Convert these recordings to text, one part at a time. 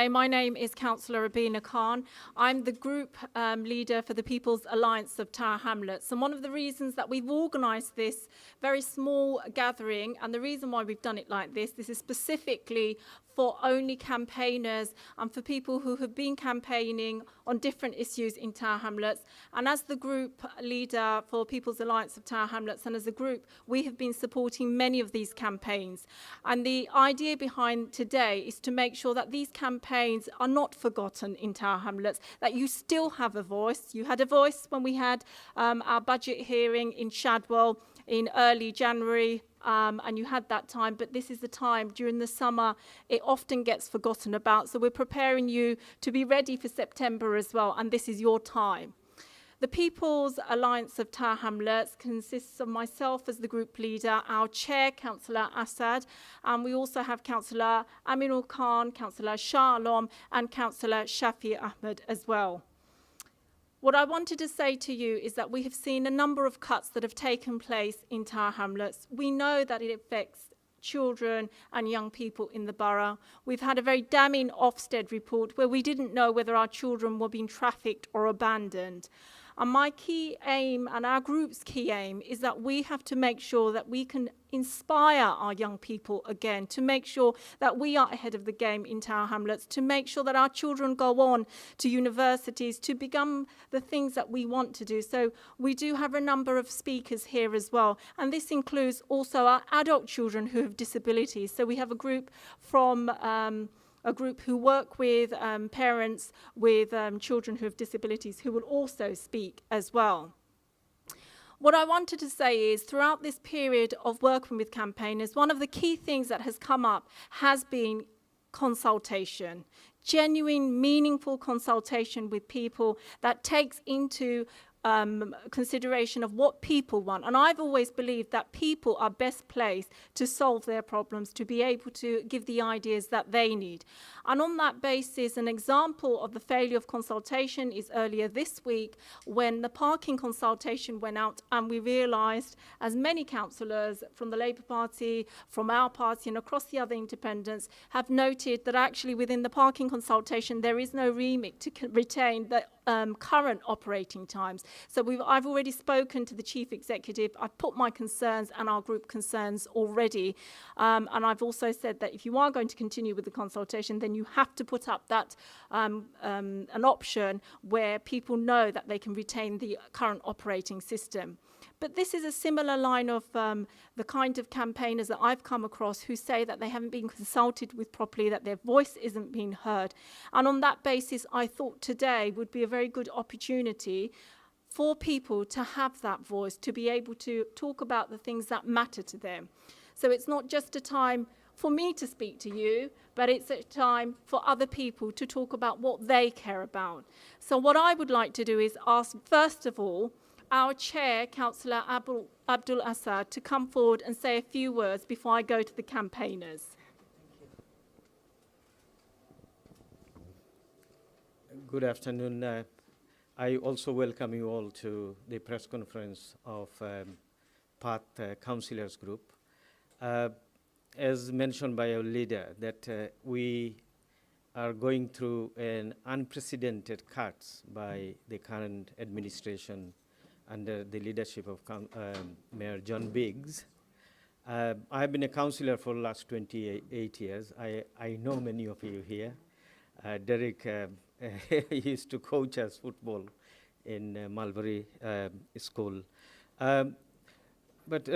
My name is Councillor Rabina Khan. I'm the group leader for the People's Alliance of Tower Hamlets. And one of the reasons that we've organised this very small gathering, and the reason why we've done it like this is specifically for only campaigners and for people who have been campaigning on different issues in Tower Hamlets. And as the group leader for People's Alliance of Tower Hamlets, and as a group, we have been supporting many of these campaigns. And the idea behind today is to make sure that these campaigns are not forgotten in Tower Hamlets, that you still have a voice. You had a voice when we had our budget hearing in Shadwell in early January, and you had that time, but this is the time during the summer it often gets forgotten about. So we're preparing you to be ready for September as well, and this is your time. The People's Alliance of Tower Hamlets consists of myself as the group leader, our chair, Councillor Asad, and we also have Councillor Aminul Khan, Councillor Shah Alam, and Councillor Shafi Ahmed as well. What I wanted to say to you is that we have seen a number of cuts that have taken place in Tower Hamlets. We know that it affects children and young people in the borough. We've had a very damning Ofsted report where we didn't know whether our children were being trafficked or abandoned. And my key aim, and our group's key aim, is that we have to make sure that we can inspire our young people again, to make sure that we are ahead of the game in Tower Hamlets, to make sure that our children go on to universities, to become the things that we want to do. So we do have a number of speakers here as well, and this includes also our adult children who have disabilities. So we have a group from who work with parents with children who have disabilities who will also speak as well. What I wanted to say is, throughout this period of working with campaigners, one of the key things that has come up has been consultation, genuine, meaningful consultation with people that takes into consideration of what people want. And I've always believed that people are best placed to solve their problems, to be able to give the ideas that they need. And on that basis, an example of the failure of consultation is earlier this week when the parking consultation went out, and we realised, as many councillors from the Labour Party, from our party and across the other independents have noted that actually within the parking consultation there is no remit to retain the current operating times. So I've already spoken to the Chief Executive. I've put my concerns and our group concerns already. And I've also said that if you are going to continue with the consultation, then you have to put up that an option where people know that they can retain the current operating system. But this is a similar line of the kind of campaigners that I've come across who say that they haven't been consulted with properly, that their voice isn't being heard. And on that basis, I thought today would be a very good opportunity for people to have that voice, to be able to talk about the things that matter to them. So it's not just a time for me to speak to you, but it's a time for other people to talk about what they care about. So what I would like to do is ask, first of all, our chair, Councillor Abdul Asad, to come forward and say a few words before I go to the campaigners. Good afternoon. I also welcome you all to the press conference of PATH Councillors Group. As mentioned by our leader, that we are going through an unprecedented cuts by the current administration under the leadership of Mayor John Biggs. I have been a councillor for the last 28 years. I know many of you here. Derek used to coach us football in Mulberry School. But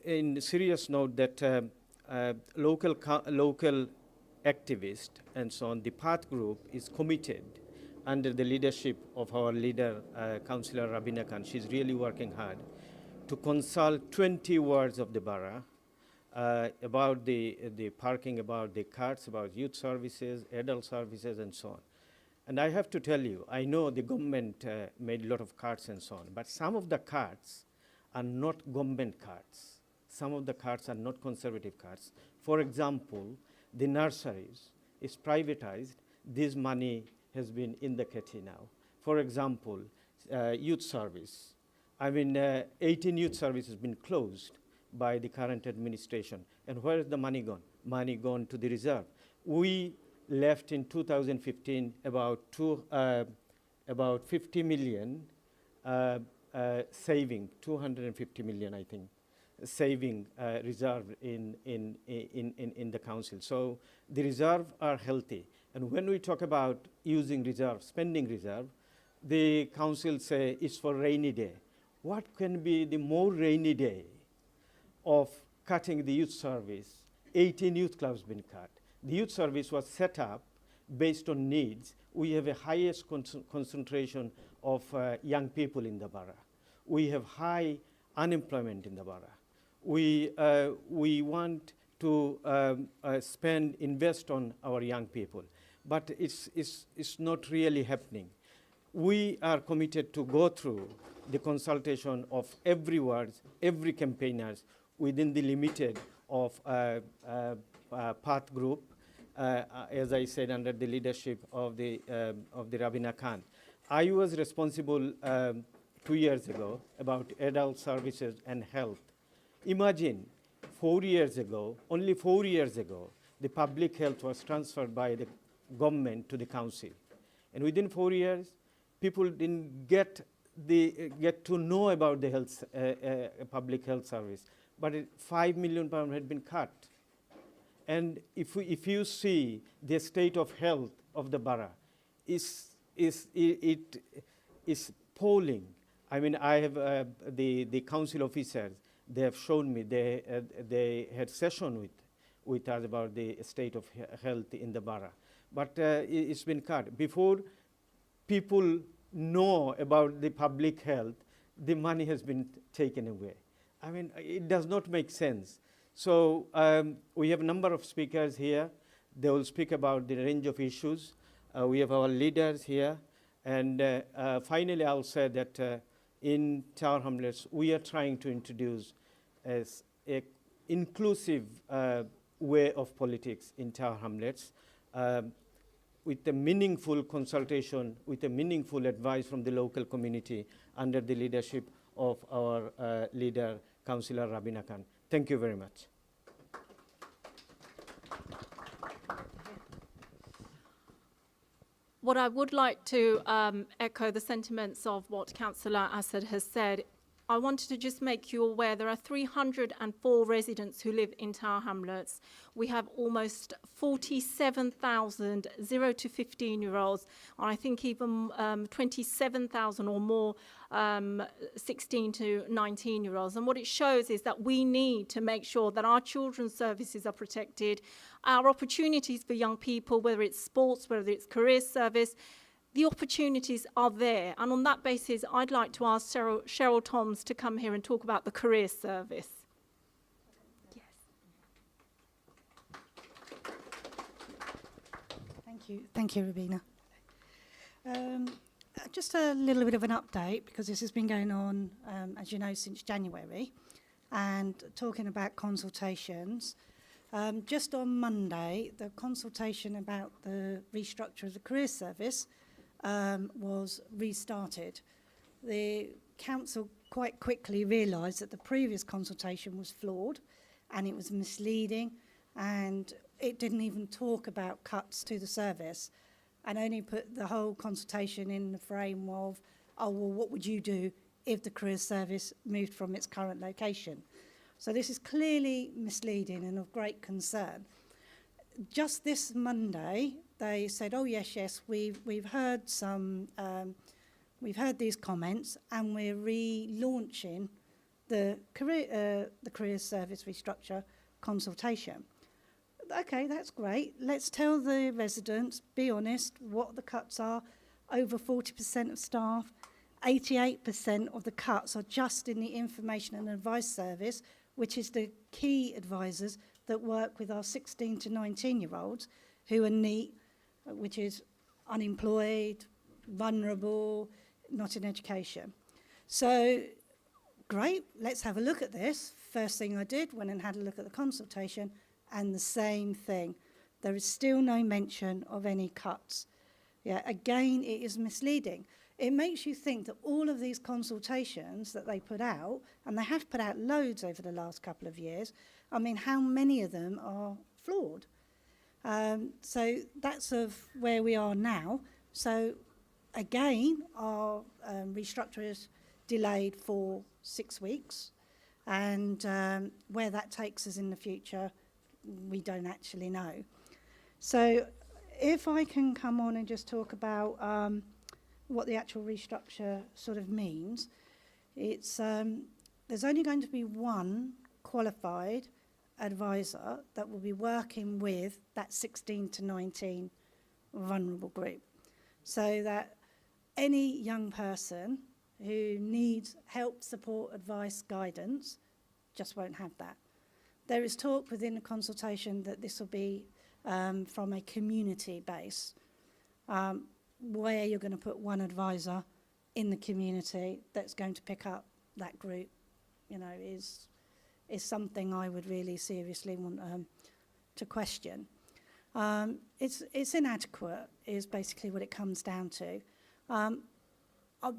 in serious note that local activists and so on, the PATH group is committed under the leadership of our leader, Councillor Rabina Khan. She's really working hard to consult 20 wards of the borough about the parking, about the carts, about youth services, adult services, and so on. And I have to tell you, I know the government made a lot of carts and so on, but some of the carts are not government carts. Some of the carts are not conservative carts. For example, the nurseries is privatized. This money has been in the kitty now. For example, youth service. 18 youth services have been closed by the current administration. And where is the money gone? Money gone to the reserve. We left in 2015 about 50 million saving, 250 million, I think, saving reserve in the council. So the reserve are healthy. And when we talk about using reserve, spending reserve, the council say it's for rainy day. What can be the more rainy day of cutting the youth service? 18 youth clubs been cut. The youth service was set up based on needs. We have a highest concentration of young people in the borough. We have high unemployment in the borough. We want to invest on our young people, but it's not really happening. We are committed to go through the consultation of every ward, every campaigners within the limited of path group, as I said, under the leadership of the Rabina Khan. I was responsible 2 years ago about adult services and health. Imagine 4 years ago, only 4 years ago, the public health was transferred by the government to the council. And within 4 years, people didn't get to know about the health, public health service. But £5 million had been cut. And if you see the state of health of the borough, it is appalling. I mean, I have the council officers, they have shown me, they had session with us about the state of health in the borough. But it's been cut. Before people know about the public health, the money has been taken away. I mean, it does not make sense. So we have a number of speakers here. They will speak about the range of issues. We have our leaders here. And finally, I'll say that in Cllr Hamlets, we are trying to introduce as an inclusive way of politics in Cllr Hamlets, with a meaningful consultation, with a meaningful advice from the local community under the leadership of our leader, Councillor Rabina Khan. Thank you very much. What I would like to echo the sentiments of what Councillor Asad has said. I wanted to just make you aware there are 304 residents who live in Cllr Hamlets. We have almost 47,000 0 to 15-year-olds, and I think even 27,000 or more 16 to 19-year-olds. And what it shows is that we need to make sure that our children's services are protected, our opportunities for young people, whether it's sports, whether it's career service, the opportunities are there. And on that basis, I'd like to ask Cheryl Toms to come here and talk about the career service. Yes. Thank you, Rabina. Just a little bit of an update, because this has been going on, as you know, since January, and talking about consultations. Just on Monday, the consultation about the restructure of the career service was restarted. The council quite quickly realised that the previous consultation was flawed and it was misleading, and it didn't even talk about cuts to the service, and only put the whole consultation in the frame of, oh, well, what would you do if the career service moved from its current location? So this is clearly misleading and of great concern. Just this Monday, they said, "Oh yes, we've heard some, we've heard these comments, and we're relaunching the career service restructure consultation." Okay, that's great. Let's tell the residents, be honest, what the cuts are. Over 40% of staff, 88% of the cuts are just in the information and advice service, which is the key advisors that work with our 16 to 19-year-olds who are NEET, which is unemployed, vulnerable, not in education. So, great, let's have a look at this. First thing I did, went and had a look at the consultation, and the same thing. There is still no mention of any cuts. Yeah, again, it is misleading. It makes you think that all of these consultations that they put out, and they have put out loads over the last couple of years, I mean, how many of them are flawed? So that's of where we are now. So again, our restructure is delayed for 6 weeks, and where that takes us in the future, we don't actually know. So if I can come on and just talk about what the actual restructure sort of means, it's there's only going to be one qualified advisor that will be working with that 16 to 19 vulnerable group, so that any young person who needs help, support, advice, guidance just won't have that. There is talk within the consultation that this will be from a community base, where you're going to put one advisor in the community that's going to pick up that group, you know, is something I would really seriously want to question. It's inadequate is basically what it comes down to.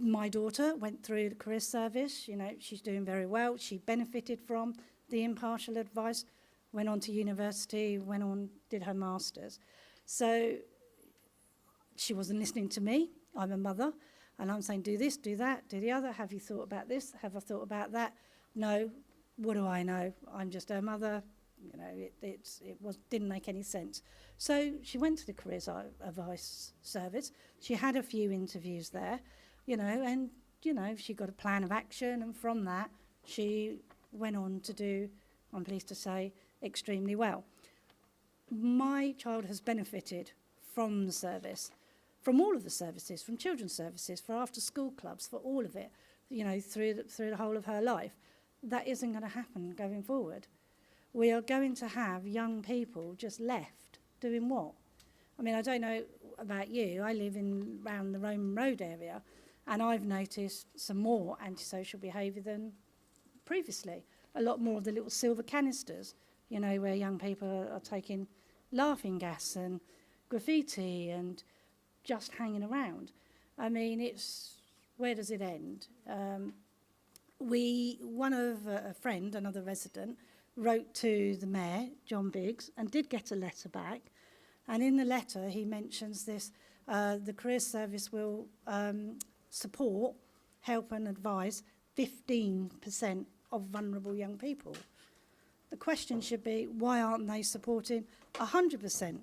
My daughter went through the career service, you know, she's doing very well. She benefited from the impartial advice, went on to university, went on, did her master's. So she wasn't listening to me. I'm a mother, and I'm saying, do this, do that, do the other. Have you thought about this? Have I thought about that? No. What do I know? I'm just her mother. You know, it didn't make any sense. So she went to the careers advice service. She had a few interviews there, you know, and, you know, she got a plan of action, and from that, she went on to do, I'm pleased to say, extremely well. My child has benefited from the service, from all of the services, from children's services, for after-school clubs, for all of it, you know, through the whole of her life. That isn't going to happen going forward. We are going to have young people just left doing what? I mean, I don't know about you. I live around the Roman Road area, and I've noticed some more antisocial behaviour than previously. A lot more of the little silver canisters, you know, where young people are taking laughing gas and graffiti and just hanging around. I mean, where does it end? One of a friend, another resident, wrote to the mayor, John Biggs, and did get a letter back. And in the letter, he mentions this, the career service will support, help and advise 15% of vulnerable young people. The question should be, why aren't they supporting 100%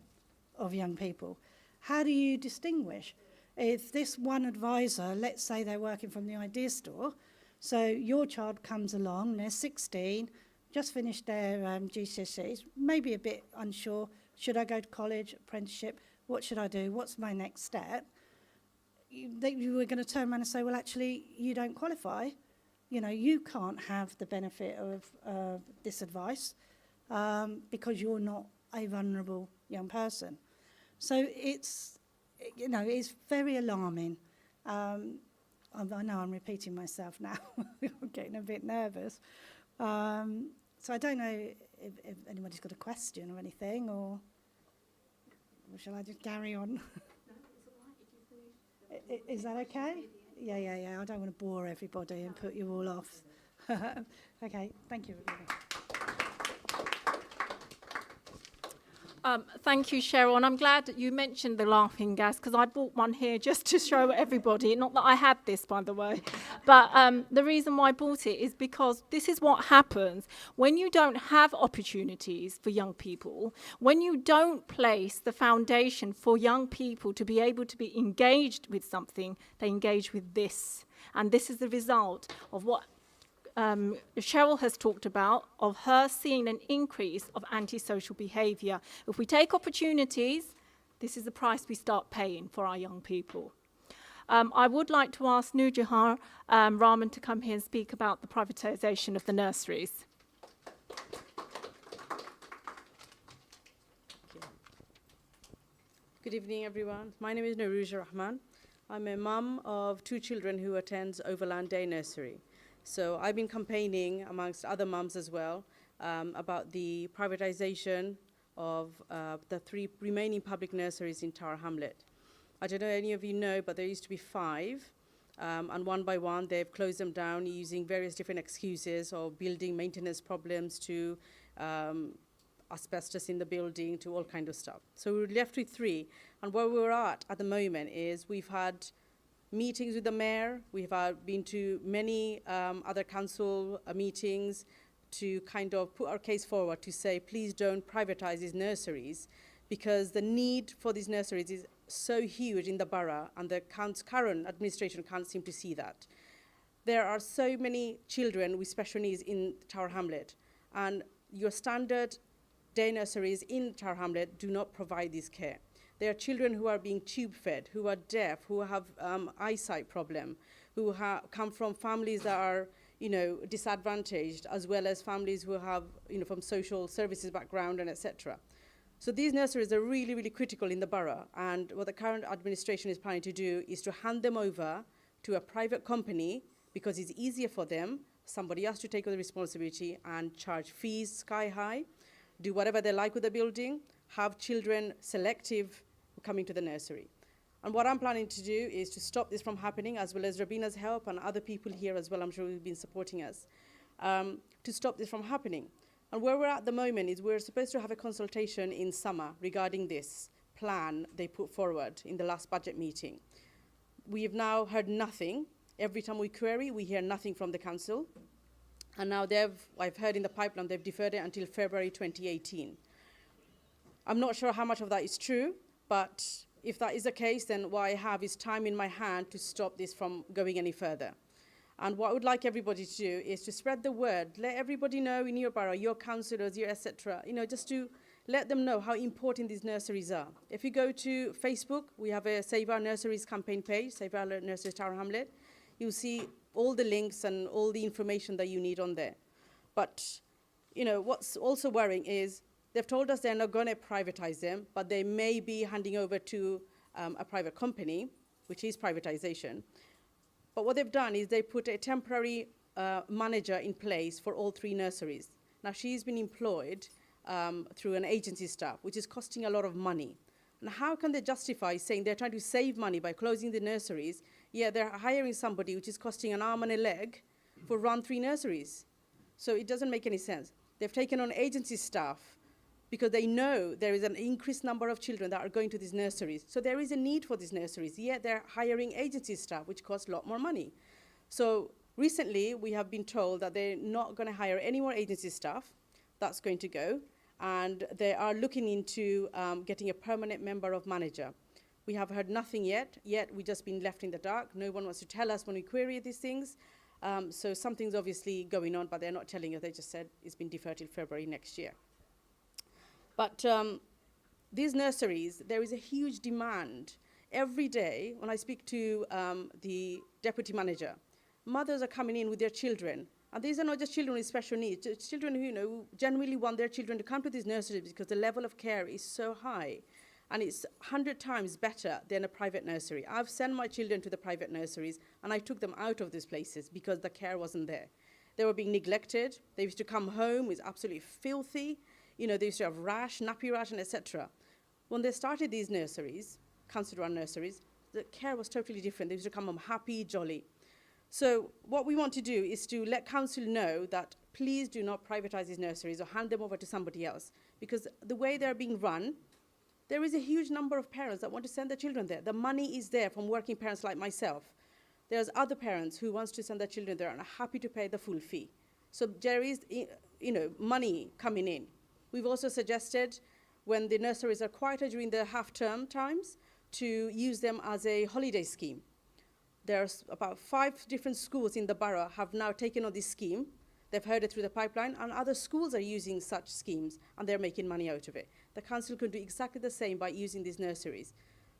of young people? How do you distinguish? If this one advisor, let's say they're working from the idea store, so your child comes along, they're 16, just finished their GCSEs, maybe a bit unsure, should I go to college, apprenticeship, what should I do, what's my next step? You were going to turn around and say, well, actually, you don't qualify. You know, you can't have the benefit of this advice because you're not a vulnerable young person. So it's, you know, it's very alarming. I know I'm repeating myself now. I'm getting a bit nervous. So I don't know if anybody's got a question or anything, or shall I just carry on? No, it's all right if you finish. Is that okay? Yeah. I don't want to bore everybody and put you all off. Okay, thank you, Rabina. Thank you, Cheryl, and I'm glad that you mentioned the laughing gas, because I bought one here just to show everybody. Not that I had this, by the way, but the reason why I bought it is because this is what happens when you don't have opportunities for young people, when you don't place the foundation for young people to be able to be engaged with something, they engage with this. And this is the result of what Cheryl has talked about, of her seeing an increase of antisocial behaviour. If we take opportunities, this is the price we start paying for our young people. I would like to ask Nouruja Rahman to come here and speak about the privatisation of the nurseries. Good evening, everyone. My name is Nouruja Rahman. I'm a mum of 2 children who attends Overland Day Nursery. So I've been campaigning, amongst other mums as well, about the privatization of the 3 remaining public nurseries in Tower Hamlet. I don't know if any of you know, but there used to be 5, and one by one they've closed them down using various different excuses, or building maintenance problems to asbestos in the building to all kind of stuff. So we were left with 3. And where we're at the moment is we've had meetings with the mayor. We've been to many other council meetings to kind of put our case forward to say, please don't privatize these nurseries, because the need for these nurseries is so huge in the borough, and the current administration can't seem to see that. There are so many children with special needs in Tower Hamlet, and your standard day nurseries in Tower Hamlet do not provide this care. There are children who are being tube-fed, who are deaf, who have eyesight problem, who come from families that are, disadvantaged, as well as families who have, from social services background and etc. So these nurseries are really, really critical in the borough, and what the current administration is planning to do is to hand them over to a private company, because it's easier for them. Somebody else to take the responsibility and charge fees sky high, do whatever they like with the building, have children selective coming to the nursery. And what I'm planning to do is to stop this from happening, as well as Rabina's help and other people here as well, I'm sure who've been supporting us, to stop this from happening. And where we're at the moment is we're supposed to have a consultation in summer regarding this plan they put forward in the last budget meeting. We have now heard nothing. Every time we query, we hear nothing from the council. And now I've heard in the pipeline, they've deferred it until February 2018. I'm not sure how much of that is true, but if that is the case, then what I have is time in my hand to stop this from going any further. And what I would like everybody to do is to spread the word. Let everybody know in your borough, your councillors, your etc., just to let them know how important these nurseries are. If you go to Facebook, we have a Save Our Nurseries campaign page, Save Our Nurseries Tower Hamlet. You'll see all the links and all the information that you need on there. But, what's also worrying is they've told us they're not going to privatize them, but they may be handing over to a private company, which is privatization. But what they've done is they put a temporary manager in place for all 3 nurseries. Now, she's been employed through an agency staff, which is costing a lot of money. And how can they justify saying they're trying to save money by closing the nurseries, yet they're hiring somebody which is costing an arm and a leg for run 3 nurseries? So it doesn't make any sense. They've taken on agency staff because they know there is an increased number of children that are going to these nurseries. So there is a need for these nurseries, yet they're hiring agency staff, which costs a lot more money. So recently, we have been told that they're not going to hire any more agency staff. That's going to go. And they are looking into getting a permanent member of manager. We have heard nothing yet we've just been left in the dark. No one wants to tell us when we query these things. So something's obviously going on, but they're not telling us. They just said it's been deferred till February next year. But these nurseries, there is a huge demand. Every day, when I speak to the deputy manager, mothers are coming in with their children. And these are not just children with special needs, it's children who genuinely want their children to come to these nurseries because the level of care is so high. And it's 100 times better than a private nursery. I've sent my children to the private nurseries, and I took them out of these places because the care wasn't there. They were being neglected. They used to come home, it's absolutely filthy. They used to have rash, nappy rash, and etc. When they started these nurseries, council-run nurseries, the care was totally different. They used to come home happy, jolly. So what we want to do is to let council know that please do not privatize these nurseries or hand them over to somebody else, because the way they're being run, there is a huge number of parents that want to send their children there. The money is there from working parents like myself. There's other parents who wants to send their children there and are happy to pay the full fee. So there is, money coming in. We've also suggested when the nurseries are quieter during the half-term times to use them as a holiday scheme. There's about 5 different schools in the borough have now taken on this scheme. They've heard it through the pipeline, and other schools are using such schemes, and they're making money out of it. The council can do exactly the same by using these nurseries.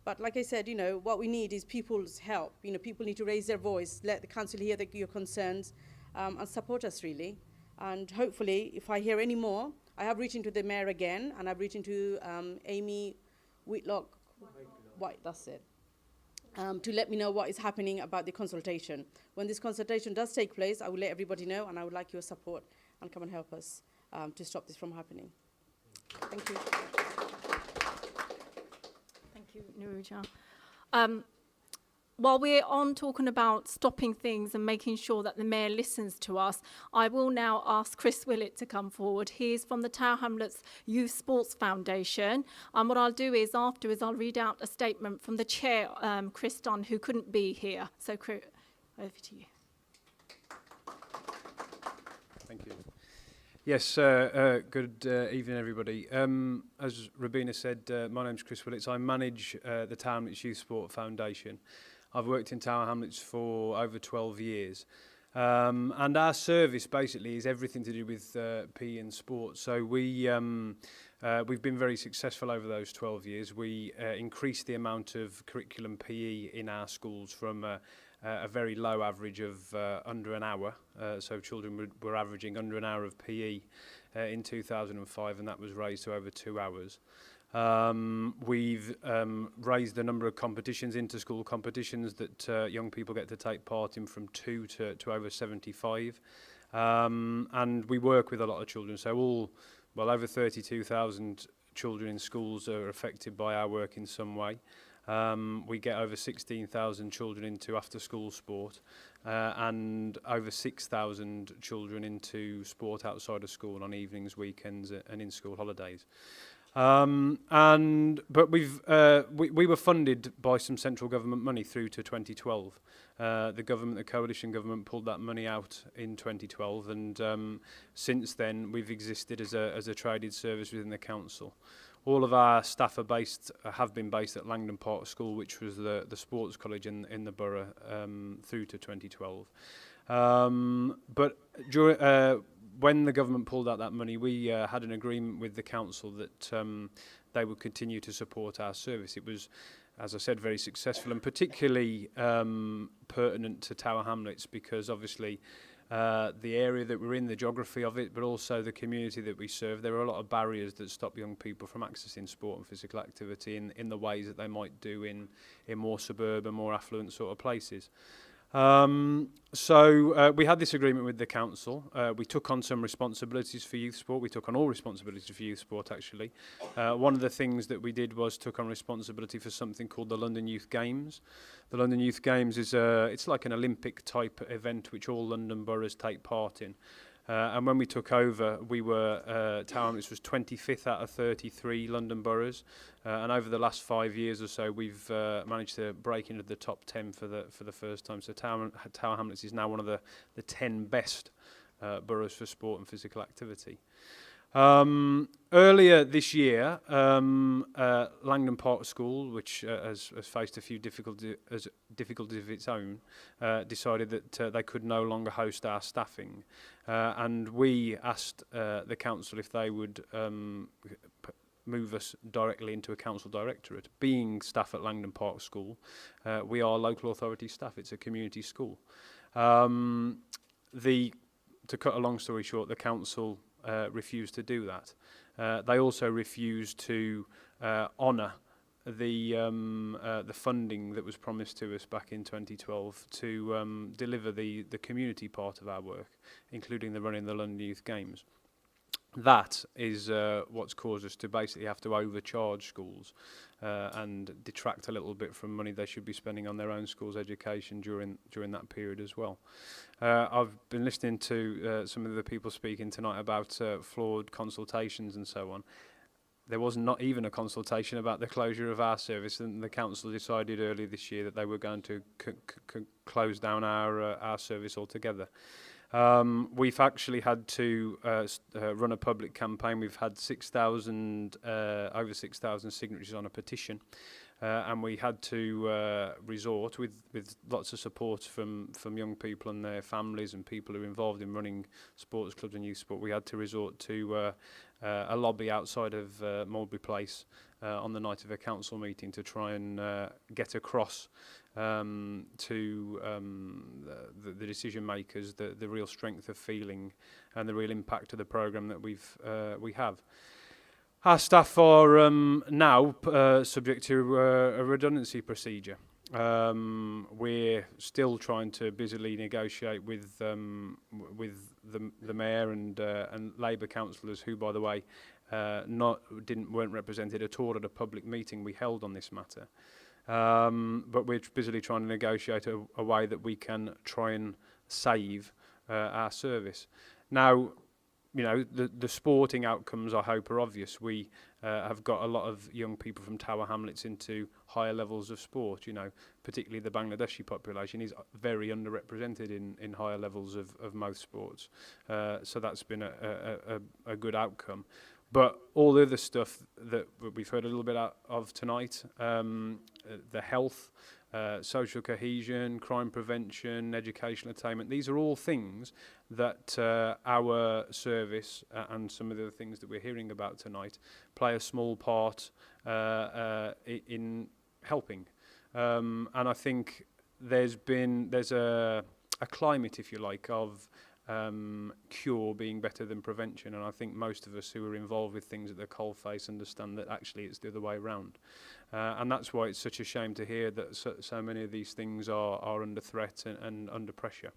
But like I said, what we need is people's help. People need to raise their voice, let the council hear your concerns, and support us, really. And hopefully, if I hear any more, I have reached into the mayor again, and I've reached into Amy Whitlock, White, that's it. To let me know what is happening about the consultation. When this consultation does take place, I will let everybody know, and I would like your support and come and help us to stop this from happening. Thank you. Thank you, Nouruja. while we're on talking about stopping things and making sure that the Mayor listens to us, I will now ask Chris Willett to come forward. He is from the Tower Hamlets Youth Sports Foundation. And what I'll do is afterwards I'll read out a statement from the chair, Chris Dunn, who couldn't be here. So, Chris, over to you. Thank you. Yes, good evening, everybody. As Rabina said, my name's Chris Willets. I manage the Tower Hamlets Youth Sport Foundation. I've worked in Tower Hamlets for over 12 years. And our service basically is everything to do with PE and sport. So we've been very successful over those 12 years. We increased the amount of curriculum PE in our schools from a very low average of under an hour. So children were averaging under an hour of PE in 2005, and that was raised to over 2 hours. We've raised the number of competitions, inter-school competitions, that young people get to take part in from 2 to over 75. And we work with a lot of children. So over 32,000 children in schools are affected by our work in some way. We get over 16,000 children into after-school sport and over 6,000 children into sport outside of school on evenings, weekends and in school holidays. But we were funded by some central government money through to 2012. The coalition government pulled that money out in 2012, and since then we've existed as a traded service within the council. All of our staff have been based at Langdon Park School, which was the sports college in the borough through to 2012. But when the government pulled out that money, we had an agreement with the council that they would continue to support our service. It was, as I said, very successful and particularly pertinent to Tower Hamlets because obviously the area that we're in, the geography of it, but also the community that we serve, there are a lot of barriers that stop young people from accessing sport and physical activity in the ways that they might do in more suburban, more affluent sort of places. So we had this agreement with the council. We took on some responsibilities for youth sport. We took on all responsibilities for youth sport, actually. One of the things that we did was took on responsibility for something called the London Youth Games. The London Youth Games is it's like an Olympic type event which all London boroughs take part in. And when we took over, Tower Hamlets was 25th out of 33 London boroughs, and over the last 5 years or so, we've managed to break into the top 10 for the first time. So Tower Hamlets is now one of the 10 best boroughs for sport and physical activity. Earlier this year, Langdon Park School, which has faced a few difficulties of its own, decided that they could no longer host our staffing. And we asked the council if they would move us directly into a council directorate. Being staff at Langdon Park School, we are local authority staff. It's a community school. To cut a long story short, the council refused to do that. They also refused to honour the funding that was promised to us back in 2012 to deliver the community part of our work, including the running the London Youth Games. That is what's caused us to basically have to overcharge schools and detract a little bit from money they should be spending on their own schools' education during that period as well. I've been listening to some of the people speaking tonight about flawed consultations and so on. There was not even a consultation about the closure of our service, and the council decided earlier this year that they were going to close down our service altogether. We've actually had to run a public campaign. We've had over 6,000 signatures on a petition, and we had to resort with lots of support from young people and their families and people who are involved in running sports clubs and youth sport. We had to resort to a lobby outside of Mulberry Place on the night of a council meeting to try and get across to the decision makers the real strength of feeling and the real impact of the programme that we have. Our staff are now subject to a redundancy procedure. We're still trying to busily negotiate with the mayor and Labour councillors, who, by the way, weren't represented at all at a public meeting we held on this matter. But we're busily trying to negotiate a way that we can try and save our service. Now, you know, the sporting outcomes, I hope, are obvious. We have got a lot of young people from Tower Hamlets into higher levels of sport. You know, particularly the Bangladeshi population is very underrepresented in higher levels of most sports. So that's been a good outcome. But all the other stuff that we've heard a little bit of tonight, the health, social cohesion, crime prevention, educational attainment, these are all things that our service and some of the other things that we're hearing about tonight play a small part in helping. And I think there's a climate, if you like, of cure being better than prevention, and I think most of us who are involved with things at the coalface understand that actually it's the other way around, and that's why it's such a shame to hear that so many of these things are under threat and under pressure.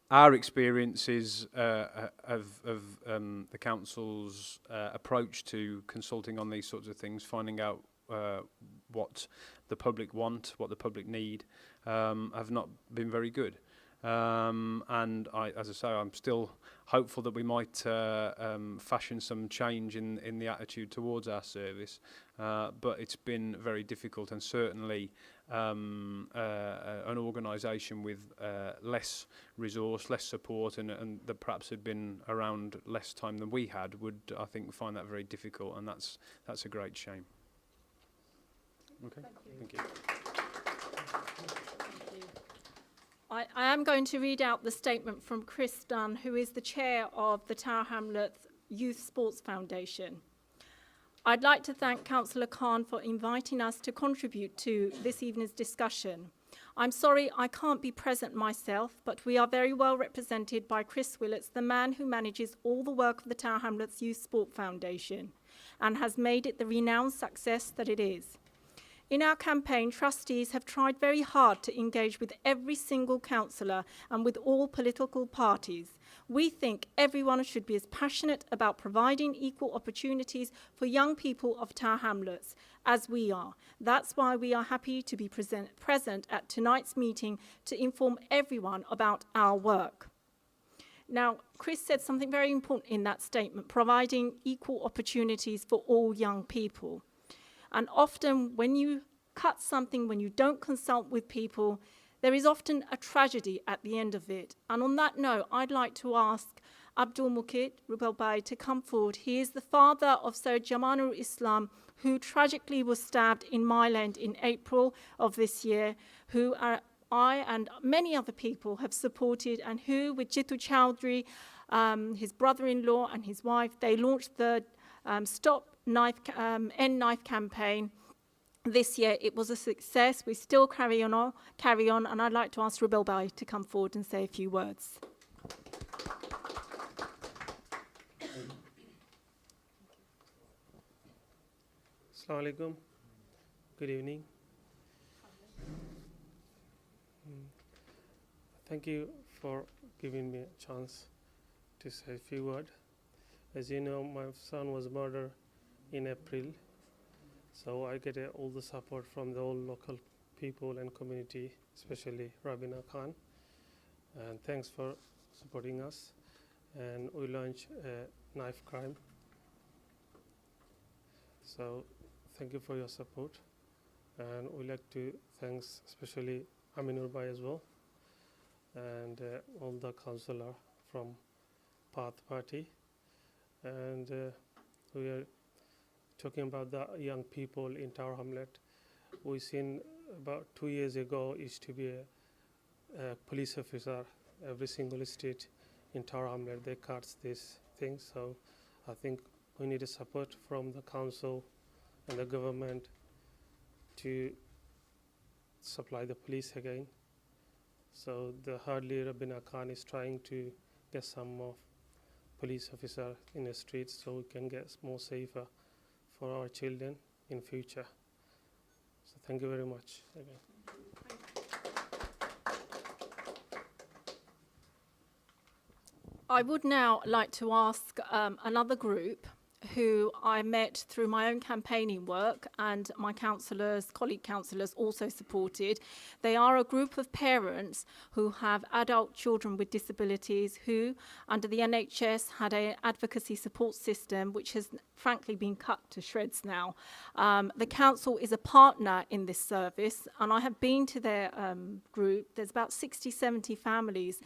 Our experiences of the council's approach to consulting on these sorts of things, finding out what the public want, what the public need, have not been very good. And as I say, I'm still hopeful that we might fashion some change in the attitude towards our service, but it's been very difficult, and certainly an organisation with less resource, less support, and that perhaps had been around less time than we had would, I think, find that very difficult, and that's a great shame. Okay, thank you. I am going to read out the statement from Chris Dunn, who is the chair of the Tower Hamlets Youth Sports Foundation. I'd like to thank Councillor Khan for inviting us to contribute to this evening's discussion. I'm sorry I can't be present myself, but we are very well represented by Chris Willets, the man who manages all the work of the Tower Hamlets Youth Sport Foundation and has made it the renowned success that it is. In our campaign, trustees have tried very hard to engage with every single councillor and with all political parties. We think everyone should be as passionate about providing equal opportunities for young people of Tower Hamlets as we are. That's why we are happy to be present at tonight's meeting to inform everyone about our work. Now, Chris said something very important in that statement, providing equal opportunities for all young people. And often when you cut something, when you don't consult with people, there is often a tragedy at the end of it. And on that note, I'd like to ask Abdul Mukith to come forward. He is the father of Syed Jamanoor Islam, who tragically was stabbed in Mile End in April of this year, who I and many other people have supported, and who, with Jitu Chowdhury, his brother-in-law and his wife, they launched the End Knife campaign this year. It was a success. We still carry on, and I'd like to ask Rubel Bhai to come forward and say a few words. Assalamu alaikum. Good evening. Thank you for giving me a chance to say a few words. As you know, my son was murdered in April, so I get all the support from the whole local people and community, especially Rabina Khan. And thanks for supporting us. And we launched a knife crime. So thank you for your support. And we'd like to thank especially Jamanoor Bhai as well, and all the councillor from Path Party. And we are talking about the young people in Tower Hamlet. We seen about 2 years ago used to be a police officer every single street in Tower Hamlet. They cut this thing, so I think we need a support from the council and the government to supply the police again. So the hardly Rabina Khan is trying to get some more police officer in the streets so we can get more safer for our children in future. So thank you very much again. I would now like to ask another group who I met through my own campaigning work, and my counsellors, colleague counsellors also supported. They are a group of parents who have adult children with disabilities who, under the NHS, had an advocacy support system which has frankly been cut to shreds now. The council is a partner in this service, and I have been to their group. There's about 60, 70 families.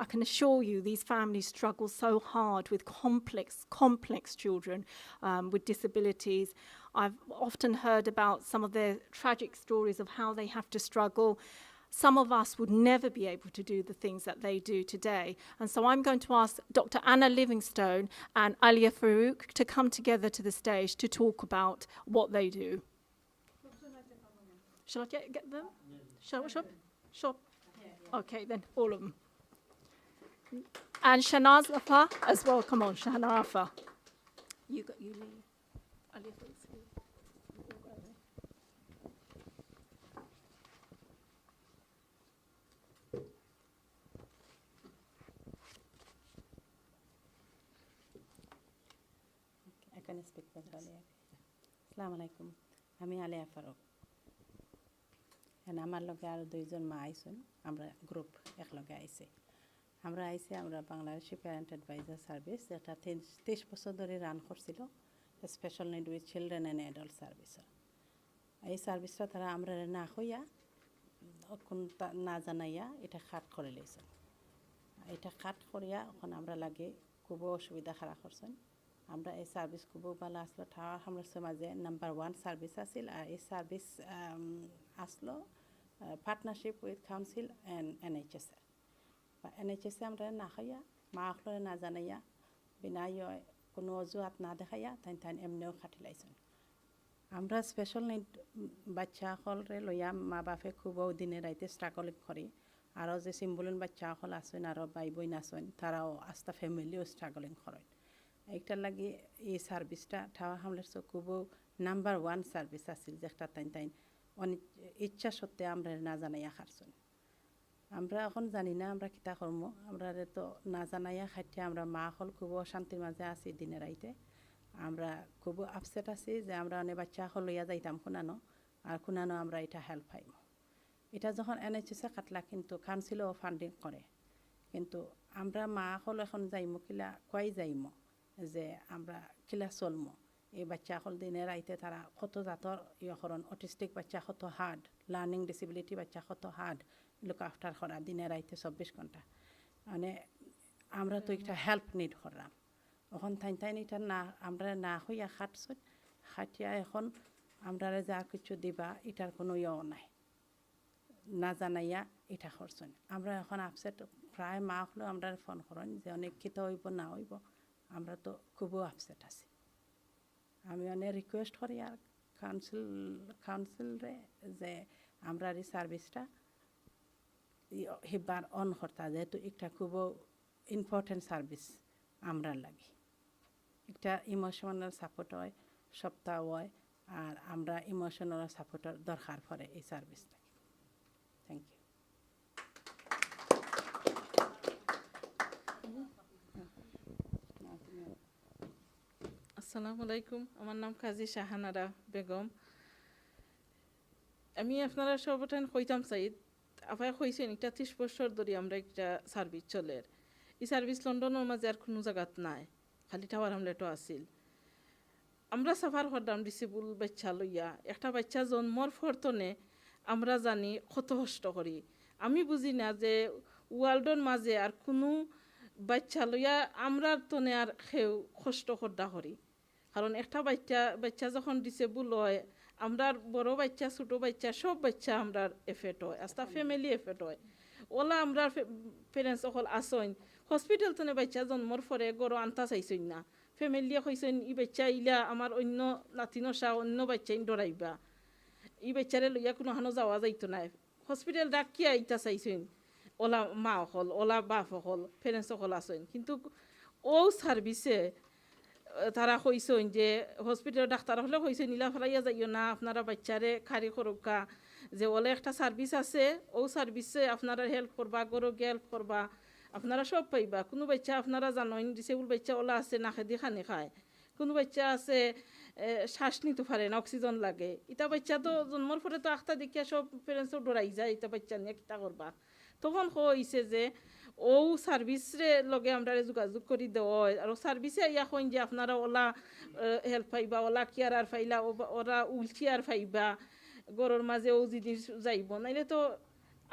I can assure you these families struggle so hard with complex children with disabilities. I've often heard about some of their tragic stories of how they have to struggle. Some of us would never be able to do the things that they do today. And so I'm going to ask Dr. Anna Livingstone and Alia Farouk to come together to the stage to talk about what they do. Shall I get them? Shall I shop? Okay, then all of them. And Shanaz Afa as well. Come on, Shahana Afa. You lead. Alia Farouk. I can speak Bengali. Assalamu alaikum. আমি আলিয়া ফারুক আমার লগে আর দুইজন মা আইসুন আমরা group একলগে আইছি আমরা আইছি আমরা বাংলাদেশি প্যারেন্ট অ্যাডভাইজার সার্ভিস যেটা 30 বছর ধরে রান করছিল special need with children and adult service এই সার্ভিসটা তারা আমরা না হইয়া কোন না জানাইয়া এটা কাট করে লইছে এটা কাট করিয়া এখন আমরা লাগে খুব অসুবিধা খারাপ করছেন আমরা এই সার্ভিস খুব ভালো আসলো টাওয়ার হামলার সমাজে নাম্বার 1 সার্ভিস আছিল আর এই সার্ভিস আসলো partnership with council and NHS বা এনএইচএস আমরা না খাইয়া মা আখলরে না জানাইয়া বিনা কোনো অজুহাত না দেখাইয়া তাই এমনিও খাটিলাইছেন আমরা স্পেশাল নিড বাচ্চা হলরে লইয়া মা বাপে খুব দিনে রাইতে স্ট্রাগল করি আরও যে সিম্বলন বাচ্চা হল আসেন আরও ভাই বোন আসেন তারাও আস্তা ফ্যামিলিও স্ট্রাগলিং করেন এইটার লাগে এই সার্ভিসটা টাওয়ার হামলার খুব নাম্বার 1 সার্ভিস আছিল যেটা তাই অনেক ইচ্ছা সত্ত্বে আমরা না জানাইয়া খারছেন আমরা এখন জানি না আমরা কিতা কর্ম আমরা তো না জানাইয়া খাইতে আমরা মা হল খুব অশান্তির মাঝে আছি দিনে রাইতে আমরা খুব আপসেট আছি যে আমরা অনেক বাচ্চা হল লইয়া যাইতাম খুনানো আর খুনানো আমরা এটা হেল্প পাইম এটা যখন এনএইচএসে কাটলা কিন্তু কাউন্সিলও ফান্ডিং করে কিন্তু আমরা মা হল এখন যাইমো কিলা কয় যাইমো যে আমরা কিলা চলমো এই বাচ্চা হল দিনে রাইতে তারা কত জাতর ইয়করণ অটিস্টিক বাচ্চা কত হার্ড লার্নিং ডিসেবিলিটি বাচ্চা কত হার্ড লুক আফটার করা দিনে রাইতে 24 ঘন্টা মানে আমরা তো একটা হেল্প নিড করলাম এখন তাই এটা না আমরা না হইয়া খাটিয়া এখন আমরা যা কিছু দিবা এটার কোনো ইয়েও নাই না জানাইয়া এটা করছেন আমরা এখন আপসেট প্রায় মা হলেও আমরা ফোন করেন যে অনেক কিতা হইব না হইব আমরা তো খুবই আপসেট আছি আমি অনেক রিকোয়েস্ট করি আর কাউন্সিলরে যে আমরা এই সার্ভিসটা হিবার অন করতা যেহেতু একটা খুব ইম্পর্টেন্ট সার্ভিস আমরা লাগে একটা ইমোশনাল সাপোর্ট হয় সপ্তাহ হয় আর আমরা ইমোশনাল সাপোর্টের দরকার পড়ে এই সার্ভিসটা থ্যাংক ইউ আসসালামু আলাইকুম আমার নাম কাজী শাহানারা বেগম আমি আপনারা সবটান কইতাম সাইদ আপায় কইছেন এটা 30 বছর ধরে আমরা একটা সার্ভিস চলে এই সার্ভিস লন্ডনের মাঝে আর কোনো জায়গাত নাই খালি টাওয়ার হামলেটও আছিল আমরা সাফার করতাম ডিসেবল বাচ্চা লইয়া একটা বাচ্চা জন্মর ফরতনে আমরা জানি কত কষ্ট করি আমি বুঝি না যে ওয়ার্ল্ডর মাঝে আর কোনো বাচ্চা লইয়া আমরা তনে আর কেউ কষ্ট করদা করি কারণ একটা বাচ্চা যখন ডিসেবল হয় আমরা বড় বাচ্চা ছোট বাচ্চা সব বাচ্চা আমরা এফেক্ট হয় আস্তা ফ্যামিলি এফেক্ট হয় ওলা আমরা পেরেন্টস সকল আসইন হসপিটাল তনে বাচ্চা জন্মর পরে গড় আনতা চাইছেন না ফ্যামিলিয়ে কইছেন ই বাচ্চা ইলা আমার অন্য নাতিনসা অন্য বাচ্চাই ডরাইবা ই বাচ্চারে লইয়া কোনো হানো যাওয়া যাইতো না হসপিটাল ডাকিয়া ইটা চাইছেন ওলা মা হল ওলা বাপ হল পেরেন্টস সকল আসইন কিন্তু ও সার্ভিসে তারা কইছেন যে হসপিটাল ডাক্তার হলে কইছেন ইলা ফেলাইয়া যাইও না আপনারা বাচ্চারে খারি করুকা যে ওলে একটা সার্ভিস আছে ও সার্ভিসে আপনারা হেল্প করবা গরুকে হেল্প করবা আপনারা সব পাইবা কোনো বাচ্চা আপনারা জানেন ডিসেবল বাচ্চা ওলা আছে না খেদি খানে খায় কোনো বাচ্চা আছে শ্বাস নিতে পারে না, অক্সিজেন লাগে। এটা বাচ্চা তো জন্মর পরে তো আখটা দেখিয়া সব পেরেন্টসও ডরাই যায়, এটা বাচ্চা নিয়ে কিতা করবা। তখন হইছে যে ও সার্ভিসরে লগে আমরা যোগাযোগ করি দেওয়া হয়, আর সার্ভিসে ইয়া কইন যে আপনারা ওলা হেল্প পাইবা, ওলা কেয়ারার পাইলা, ওরা হুইল চেয়ার পাইবা, গরুর মাঝে ও জিনিস যাইব, নাইলে তো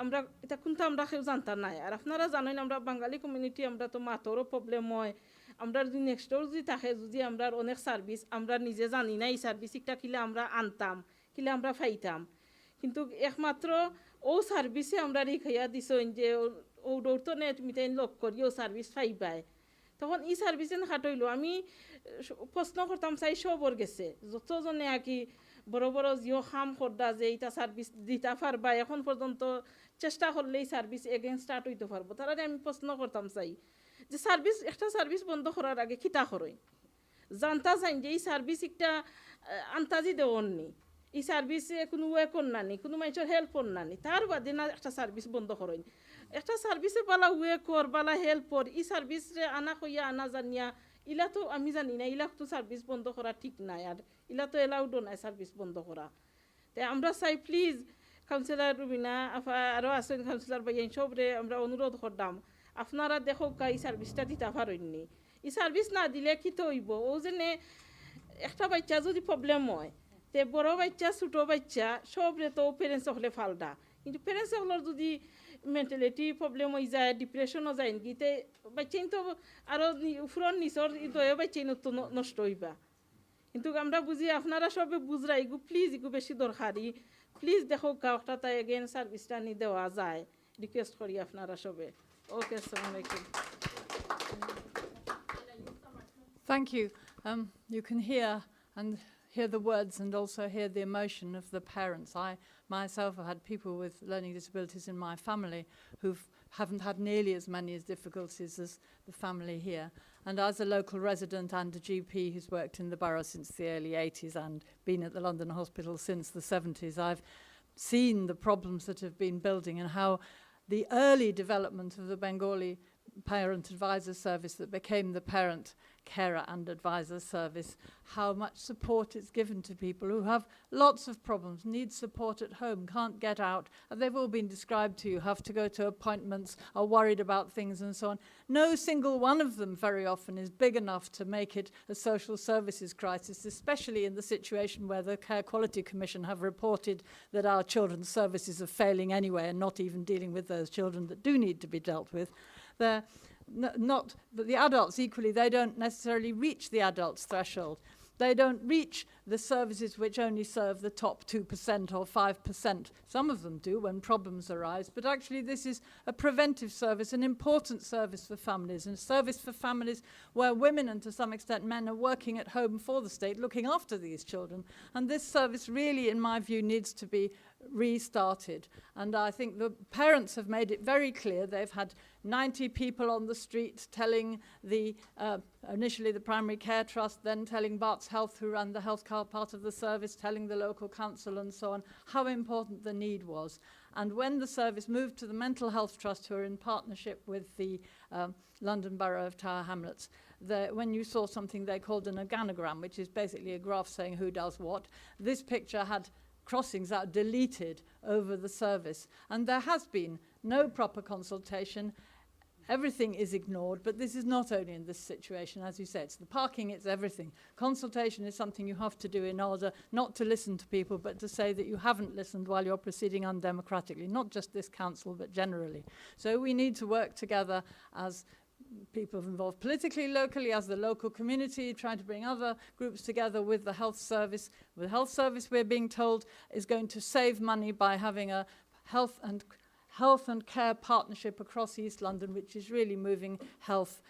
আমরা এটা কিন্তু আমরা কেউ জানতাম নাই। আর আপনারা জানেন আমরা বাঙালি কমিউনিটি, আমরা তো মাতরও প্রবলেম হয়, আমরা যদি নেক্সটর যদি থাকে যদি আমরা অনেক সার্ভিস আমরা নিজে জানি না এই সার্ভিস একটা কিলে আমরা আনতাম, কিলে আমরা পাইতাম। কিন্তু একমাত্র ও সার্ভিসে আমরা রেখাইয়া দিছেন যে ও দৌড়তো নেট মিটাইন লক করি ও সার্ভিস পাইবাই। তখন এই সার্ভিসে হাঁটইলো আমি প্রশ্ন করতাম চাই সবর গেছে যতজনে আর কি বড় বড় জিও খাম করদা যে এইটা সার্ভিস দিতে পারবা, এখন পর্যন্ত চেষ্টা করলে এই সার্ভিস এগেন স্টার্ট হইতে পারবো। তারা আমি প্রশ্ন করতাম চাই যে সার্ভিস একটা সার্ভিস বন্ধ করার আগে খিতা করই, জানতা চাই যে এই সার্ভিস একটা আন্তাজি দেওয়ার নি, এই সার্ভিসে কোনো ওয়েকন নানি, কোনো মানুষের হেল্প নানি, তার বাদে না একটা সার্ভিস বন্ধ করেন। একটা সার্ভিসে বালা ওয়েকর বালা হেল্পর এই সার্ভিসে আনা কইয়া আনা জানিয়া ইলা তো আমি জানি না, ইলা তো সার্ভিস বন্ধ করা ঠিক নাই, আর ইলা তো এলাউডও নাই সার্ভিস বন্ধ করা। তাই আমরা চাই প্লিজ কাউন্সিলর রুবিনা আফা আরও আছেন কাউন্সিলর ভাইয়া সবরে আমরা অনুরোধ করতাম আপনারা দেখো এই সার্ভিসটা দিতে পারেননি। এই সার্ভিস না দিলে কি তো হইব, ও যেনে একটা বাচ্চা যদি প্রবলেম হয় তে বড় বাচ্চা ছোটো বাচ্চা সবরে তো পেরেন্টস হলে ফালদা, কিন্তু পেরেন্টস হলের যদি মেন্টালিটি প্রবলেম হয়ে যায়, ডিপ্রেশনও যায় নাকি, তে বাচ্চাই তো আরও ফুরন নিচর দয়ে বাচ্চাই তো নষ্ট হইবা। কিন্তু আমরা বুঝি আপনারা সবে বুঝরা এগু প্লিজ এগু বেশি দরকারি, প্লিজ দেখো একটা তাই এগেন সার্ভিসটা নি দেওয়া যায়, রিকোয়েস্ট করি আপনারা সবে। ওকে, আসসালামু আলাইকুম। Thank you. You can hear the words and also hear the emotion of the parents. I myself have had people with learning disabilities in my family who haven't had nearly as many difficulties as the family here. And as a local resident and a GP who's worked in the borough since the early 80s and been at the London Hospital since the 70s, I've seen the problems that have been building and how the early development of the Bengali parent advisor service that became the parent carer and advisor service, how much support is given to people who have lots of problems, need support at home, can't get out. And they've all been described to you, have to go to appointments, are worried about things and so on. No single one of them very often is big enough to make it a social services crisis, especially in the situation where the Care Quality Commission have reported that our children's services are failing anyway and not even dealing with those children that do need to be dealt with. They're not, but the adults equally, they don't necessarily reach the adults threshold. They don't reach the services which only serve the top 2% or 5%. Some of them do when problems arise, but actually this is a preventive service, an important service for families, and a service for families where women and to some extent men are working at home for the state, looking after these children. And this service really, in my view, needs to be restarted. And I think the parents have made it very clear. They've had 90 people on the street telling initially the Primary Care Trust, then telling Barts Health, who run the health care part of the service, telling the local council and so on, how important the need was. And when the service moved to the Mental Health Trust, who are in partnership with the London Borough of Tower Hamlets, when you saw something they called an organogram, which is basically a graph saying who does what, this picture had crossings out deleted over the service. And there has been no proper consultation. Everything is ignored, but this is not only in this situation, as you said, it's the parking, it's everything. Consultation is something you have to do in order not to listen to people, but to say that you haven't listened while you're proceeding undemocratically, not just this council, but generally. So we need to work together as people involved politically, locally, as the local community, trying to bring other groups together with the health service. The health service, we're being told, is going to save money by having a health and care partnership across East London, which is really moving health,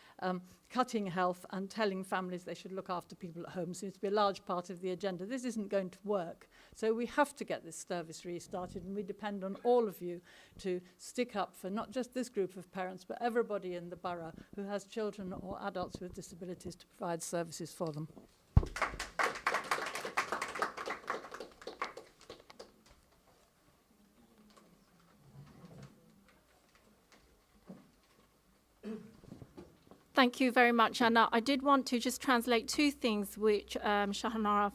cutting health and telling families they should look after people at home. Seems to be a large part of the agenda. This isn't going to work. So we have to get this service restarted, and we depend on all of you to stick up for not just this group of parents, but everybody in the borough who has children or adults with disabilities to provide services for them. Thank you very much, Anna. I did want to just translate two things which Shahnara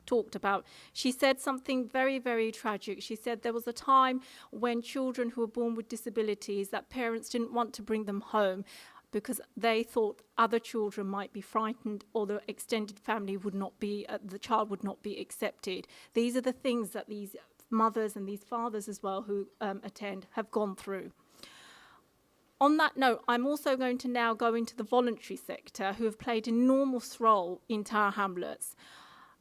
talked about. She said something very, very tragic. She said there was a time when children who were born with disabilities, that parents didn't want to bring them home because they thought other children might be frightened or the extended family would not be, the child would not be accepted. These are the things that these mothers and these fathers as well who attend have gone through. On that note, I'm also going to now go into the voluntary sector who have played an enormous role in Tower Hamlets.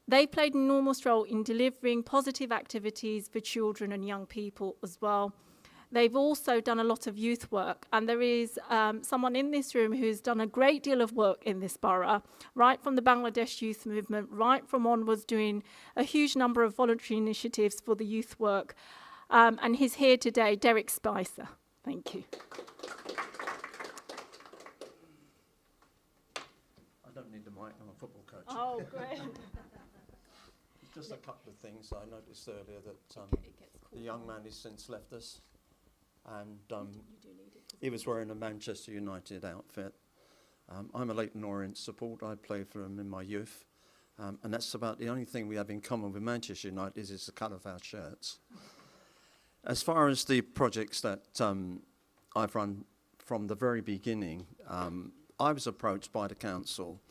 They played an enormous role in delivering positive activities for children and young people as well. They've also done a lot of youth work, and there is someone in this room who's done a great deal of work in this borough, right from the Bangladesh youth movement, right from onwards doing a huge number of voluntary initiatives for the youth work. And he's here today, Derek Spicer. Thank you. I don't need the mic, I'm a football coach. Oh, great. Just a couple of things. I noticed earlier that the young man has since left us, and he was wearing a Manchester United outfit. I'm a Leyton Orient support. I played for him in my youth, and that's about the only thing we have in common with Manchester United is the colour of our shirts. As far as the projects that I've run from the very beginning, I was approached by the council,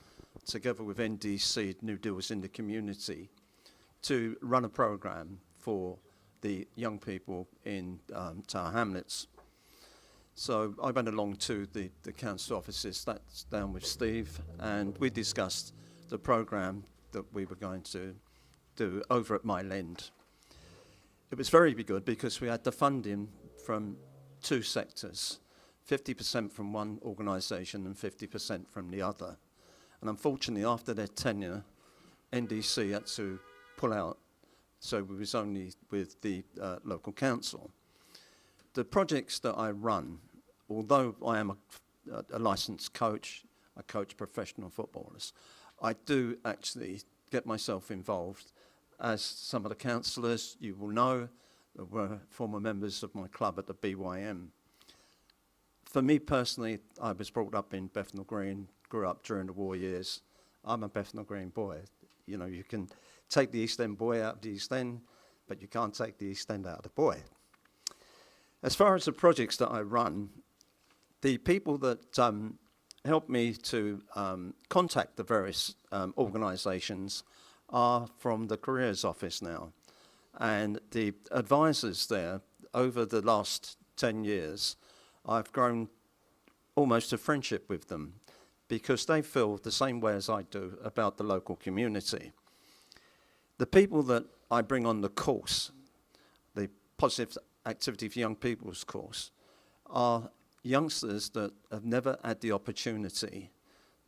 together with NDC, New Deals in the Community, to run a programme for the young people in Tower Hamlets. So I went along to the council offices, that's down with Steve, and we discussed the programme that we were going to do over at Mile End. It was very good because we had the funding from two sectors, 50% from one organisation and 50% from the other. And unfortunately, after their tenure, NDC had to pull out, so we was only with the local council. The projects that I run, although I am a licensed coach, I coach professional footballers, I do actually get myself involved. As some of the councillors you will know, were former members of my club at the BYM. For me personally, I was brought up in Bethnal Green, grew up during the war years. I'm a Bethnal Green boy. You know, you can take the East End boy out of the East End, but you can't take the East End out of the boy. As far as the projects that I run, the people that help me to contact the various organisations are from the careers office now. And the advisors there, over the last 10 years, I've grown almost a friendship with them because they feel the same way as I do about the local community. The people that I bring on the course, the Positive Activity for Young People's course, are youngsters that have never had the opportunity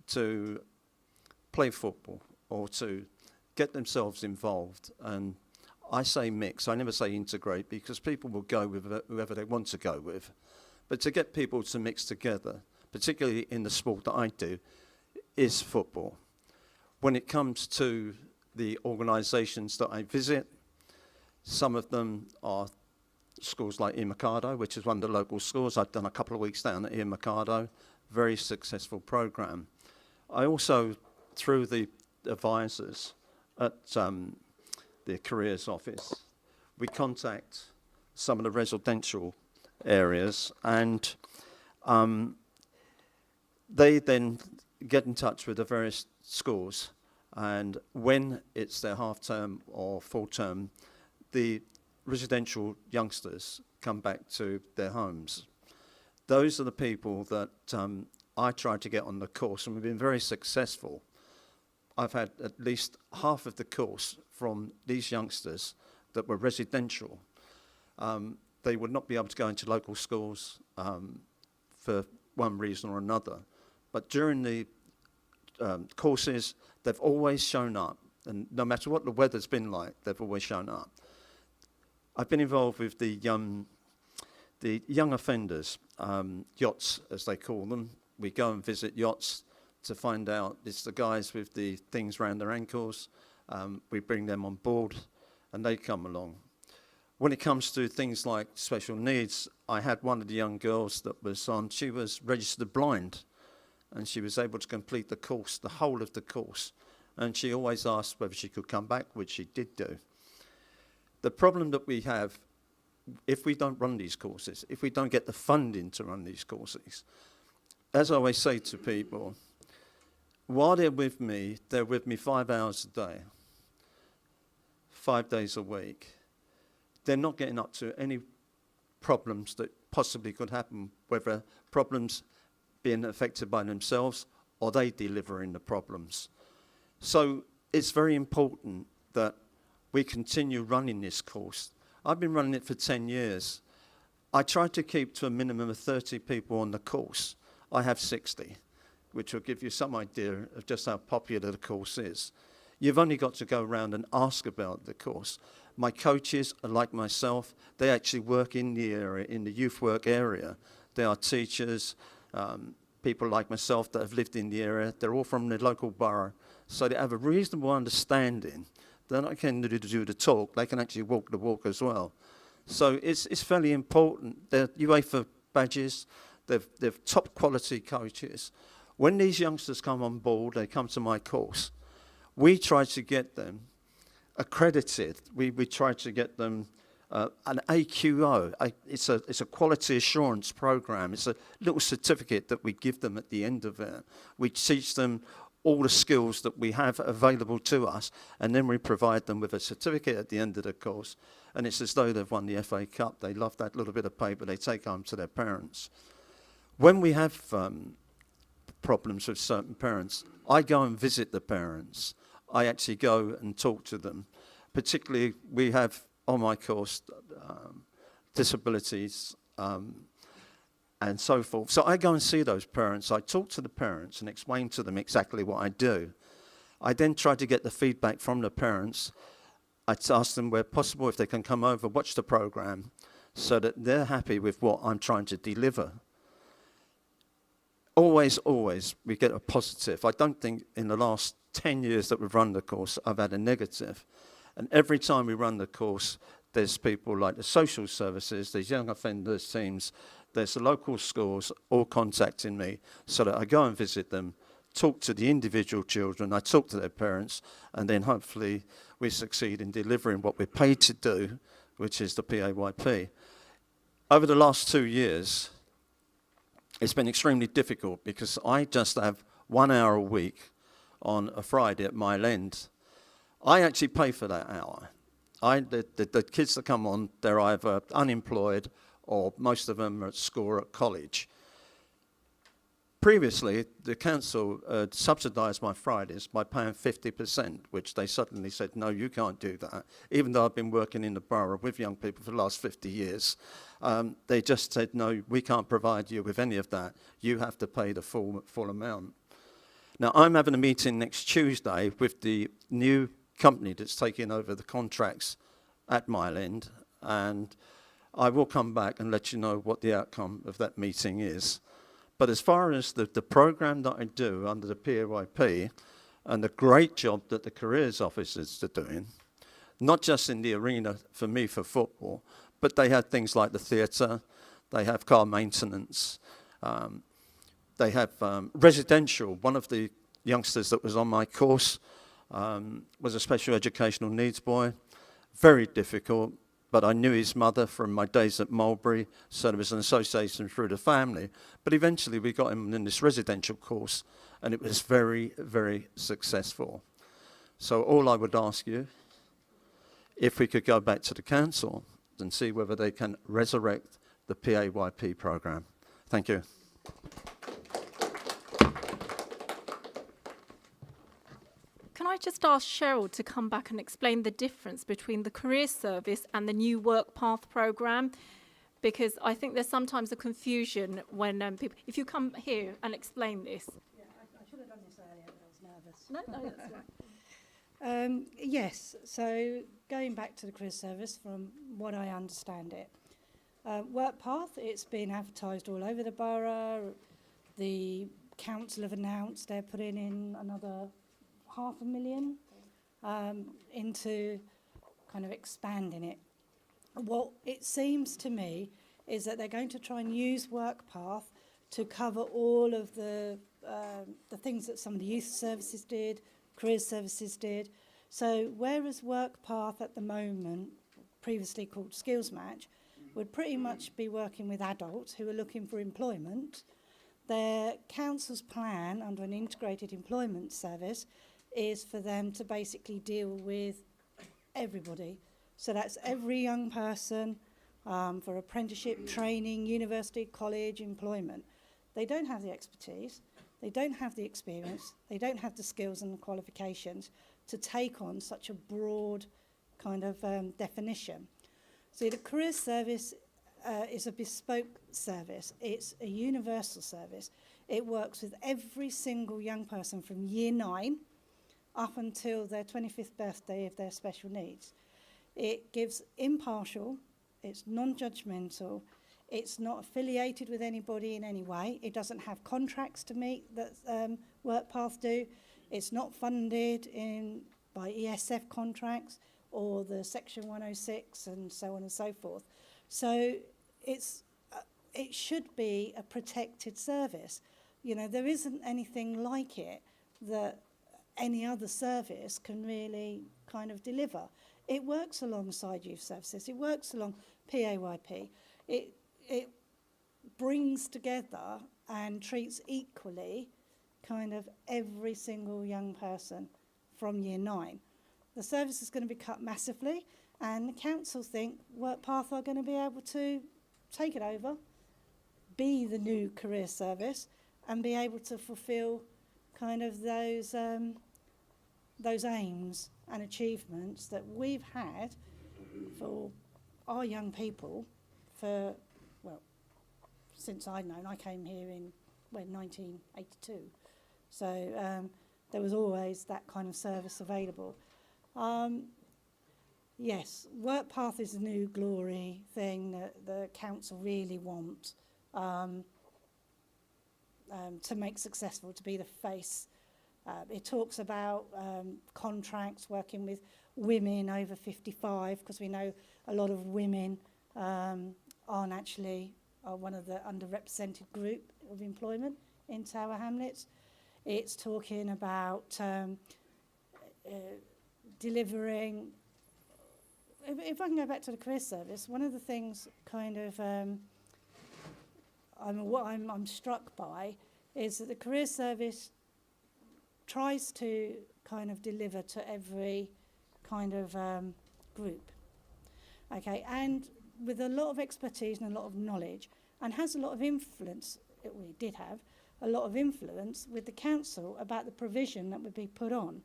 to play football or to get themselves involved. And I say mix, I never say integrate, because people will go with whoever they want to go with. But to get people to mix together, particularly in the sport that I do, is football. When it comes to the organisations that I visit, some of them are schools like Imacado, which is one of the local schools. I've done a couple of weeks down at Imacado, very successful programme. I also, through the advisors at the careers office, we contact some of the residential areas, and they then get in touch with the various schools, and when it's their half term or full term, the residential youngsters come back to their homes. Those are the people that I try to get on the course, and we've been very successful. I've had at least half of the course from these youngsters that were residential. They would not be able to go into local schools for one reason or another. But during the courses, they've always shown up. And no matter what the weather's been like, they've always shown up. I've been involved with the young offenders, yachts as they call them. We go and visit yachts to find out, it's the guys with the things around their ankles. We bring them on board and they come along. When it comes to things like special needs, I had one of the young girls that was on, she was registered blind, and she was able to complete the course, the whole of the course. And she always asked whether she could come back, which she did do. The problem that we have, if we don't run these courses, if we don't get the funding to run these courses, as I always say to people, while they're with me 5 hours a day, 5 days a week. They're not getting up to any problems that possibly could happen, whether problems being affected by themselves or they delivering the problems. So it's very important that we continue running this course. I've been running it for 10 years. I try to keep to a minimum of 30 people on the course. I have 60, which will give you some idea of just how popular the course is. You've only got to go around and ask about the course. My coaches are like myself. They actually work in the area, in the youth work area. They are teachers, people like myself that have lived in the area. They're all from the local borough. So they have a reasonable understanding. They're not going to do the talk. They can actually walk the walk as well. So it's fairly important. They're UEFA badges. They're top quality coaches. When these youngsters come on board, they come to my course, we try to get them accredited. We try to get them an AQO. It's a quality assurance program. It's a little certificate that we give them at the end of it. We teach them all the skills that we have available to us, and then we provide them with a certificate at the end of the course. And it's as though they've won the FA Cup. They love that little bit of paper they take home to their parents. When we have problems with certain parents, I go and visit the parents. I actually go and talk to them. Particularly, we have on my course disabilities and so forth. So I go and see those parents. I talk to the parents and explain to them exactly what I do. I then try to get the feedback from the parents. I ask them where possible if they can come over, watch the program, so that they're happy with what I'm trying to deliver. Always, we get a positive. I don't think in the last 10 years that we've run the course, I've had a negative. And every time we run the course, there's people like the social services, there's young offenders teams, there's the local schools all contacting me so that I go and visit them, talk to the individual children, I talk to their parents, and then hopefully we succeed in delivering what we're paid to do, which is the PAYP. Over the last 2 years, it's been extremely difficult because I just have 1 hour a week on a Friday at Mile End. I actually pay for that hour. The kids that come on, they're either unemployed or most of them are at school or at college. Previously, the council subsidised my Fridays by paying 50%, which they suddenly said, no, you can't do that. Even though I've been working in the borough with young people for the last 50 years, they just said, no, we can't provide you with any of that. You have to pay the full amount. Now, I'm having a meeting next Tuesday with the new company that's taking over the contracts at Mile End, and I will come back and let you know what the outcome of that meeting is. But as far as the program that I do under the PAYP and the great job that the careers officers are doing, not just in the arena for me for football, but they have things like the theatre, they have car maintenance, they have residential. One of the youngsters that was on my course was a special educational needs boy, very difficult. But I knew his mother from my days at Mulberry, so there was an association through the family. But eventually we got him in this residential course, and it was very, very successful. So all I would ask you, if we could go back to the council and see whether they can resurrect the PAYP program. Thank you. Can I just ask Cheryl to come back and explain the difference between the career service and the new work path programme? Because I think there's sometimes a confusion when people... If you come here and explain this. Yeah, I should have done this earlier, but I was nervous. No, that's right. Yes, so going back to the career service, from what I understand it, work path, it's been advertised all over the borough. The council have announced they're putting in another $500,000 into kind of expanding it. What it seems to me is that they're going to try and use work path to cover all of the things that some of the youth services did, career services did. So whereas Work Path at the moment, previously called Skills Match, would pretty much be working with adults who are looking for employment, their council's plan under an integrated employment service is for them to basically deal with everybody. So that's every young person for apprenticeship, training, university, college, employment. They don't have the expertise, they don't have the experience, they don't have the skills and the qualifications to take on such a broad kind of definition. So the career service is a bespoke service. It's a universal service. It works with every single young person from year 9 up until their 25th birthday if they're special needs. It gives impartial, it's non-judgmental, it's not affiliated with anybody in any way. It doesn't have contracts to meet that WorkPath do. It's not funded by ESF contracts or the Section 106 and so on and so forth. So it should be a protected service. You know, there isn't anything like it that any other service can really kind of deliver. It works alongside youth services. It works along PAYP. It brings together and treats equally kind of every single young person from year 9. The service is going to be cut massively, and the council think WorkPath are going to be able to take it over, be the new career service, and be able to fulfil kind of those aims and achievements that we've had for our young people for, well, since I've known. I came here in 1982. So there was always that kind of service available. Yes, WorkPath is a new glory thing that the council really want to make successful, to be the face. It talks about contracts, working with women over 55, because we know a lot of women aren't actually one of the underrepresented group of employment in Tower Hamlets. It's talking about delivering. If I can go back to the career service, one of the things kind of I'm struck by is that the career service tries to kind of deliver to every kind of group, okay, and with a lot of expertise and a lot of knowledge, and has a lot of influence. We did have a lot of influence with the council about the provision that would be put on.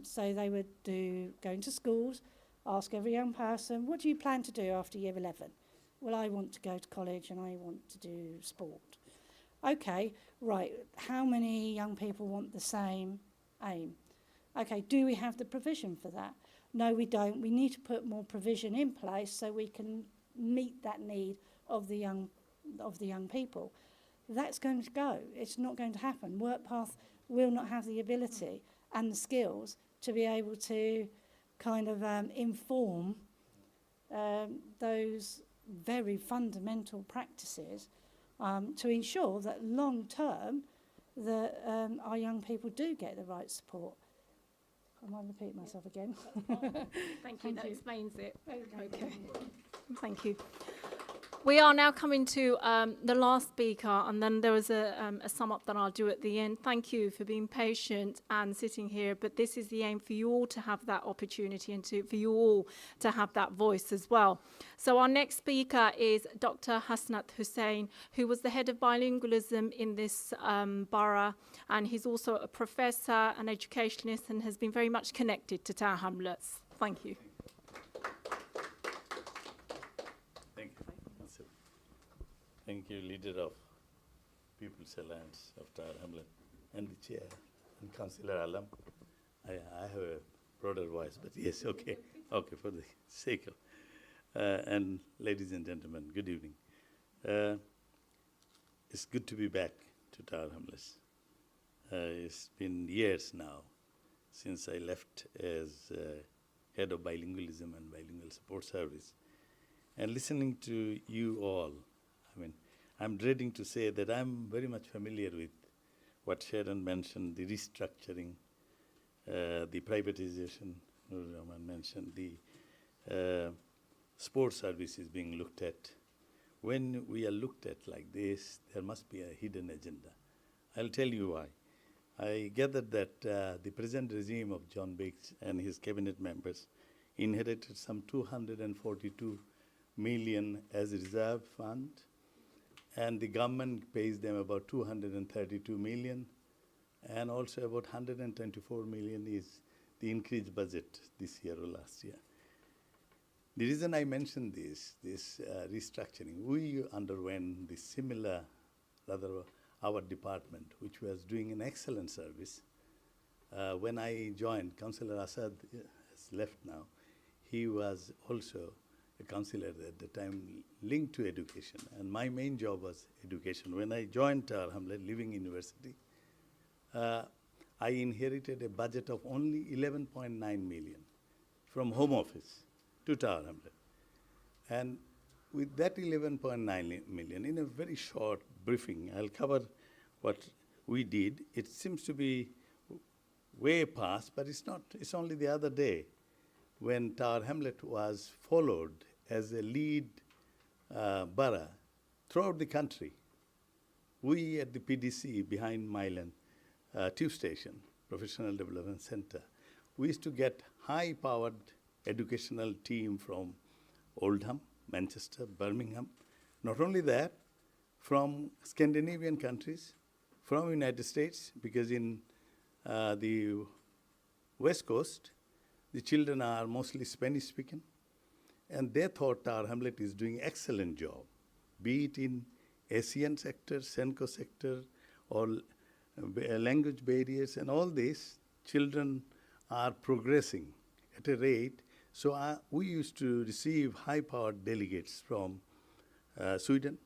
So they would go into schools, ask every young person, what do you plan to do after year 11? Well, I want to go to college and I want to do sport. Okay, right, how many young people want the same aim? Okay, do we have the provision for that? No, we don't. We need to put more provision in place so we can meet that need of the young people. That's going to go. It's not going to happen. WorkPath will not have the ability and the skills to be able to kind of inform those very fundamental practices to ensure that long term that our young people do get the right support. I might repeat myself again. Thank you. That explains it. Okay. Thank you. We are now coming to the last speaker, and then there was a sum up that I'll do at the end. Thank you for being patient and sitting here, but this is the aim for you all to have that opportunity and for you all to have that voice as well. So our next speaker is Dr. Hasnat Hussain, who was the head of bilingualism in this borough, and he's also a professor, an educationalist, and has been very much connected to Tower Hamlets. Thank you. Thank you, leader of People's Alliance of Tower Hamlet, and the chair, and Councillor Alam. I have a broader voice, but yes, okay, for the sake of, and ladies and gentlemen, good evening. It's good to be back to Tower Hamlets. It's been years now since I left as head of bilingualism and bilingual support service. And listening to you all, I mean, I'm dreading to say that I'm very much familiar with what Sharon mentioned, the restructuring, the privatization, Rahman mentioned, the sports services being looked at. When we are looked at like this, there must be a hidden agenda. I'll tell you why. I gathered that the present regime of John Biggs and his cabinet members inherited some 242 million as a reserve fund, and the government pays them about 232 million, and also about 124 million is the increased budget this year or last year. The reason I mentioned this restructuring, we underwent the similar, rather our department, which was doing an excellent service. When I joined, Councillor Asad has left now. He was also a councillor at the time linked to education, and my main job was education. When I joined Cllr Hamlet, Living University, I inherited a budget of only 11.9 million from Home Office to Cllr Hamlet. And with that 11.9 million, in a very short briefing, I'll cover what we did. It seems to be way past, but it's not. It's only the other day when Cllr Hamlet was followed as a lead borough throughout the country. We at the PDC behind Milan Tube Station, Professional Development Center, we used to get high-powered educational team from Oldham, Manchester, Birmingham. Not only that, from Scandinavian countries, from United States, because in the West Coast, the children are mostly Spanish-speaking, and they thought Cllr Hamlet is doing excellent job, be it in ASEAN sector, Senko sector, or language barriers, and all this, children are progressing at a rate. So we used to receive high-powered delegates from Sweden,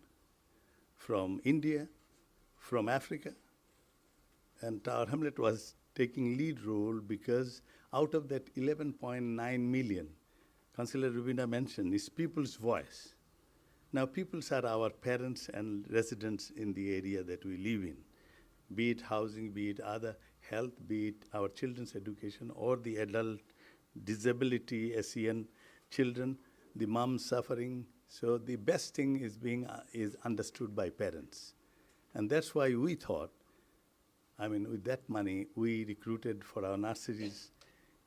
from India, from Africa, and Cllr Hamlet was taking lead role because out of that 11.9 million, Councillor Rabina mentioned, is people's voice. Now, peoples are our parents and residents in the area that we live in, be it housing, be it other health, be it our children's education, or the adult disability, ASEAN children, the mom suffering. So the best thing is understood by parents. And that's why we thought, I mean, with that money, we recruited for our nurseries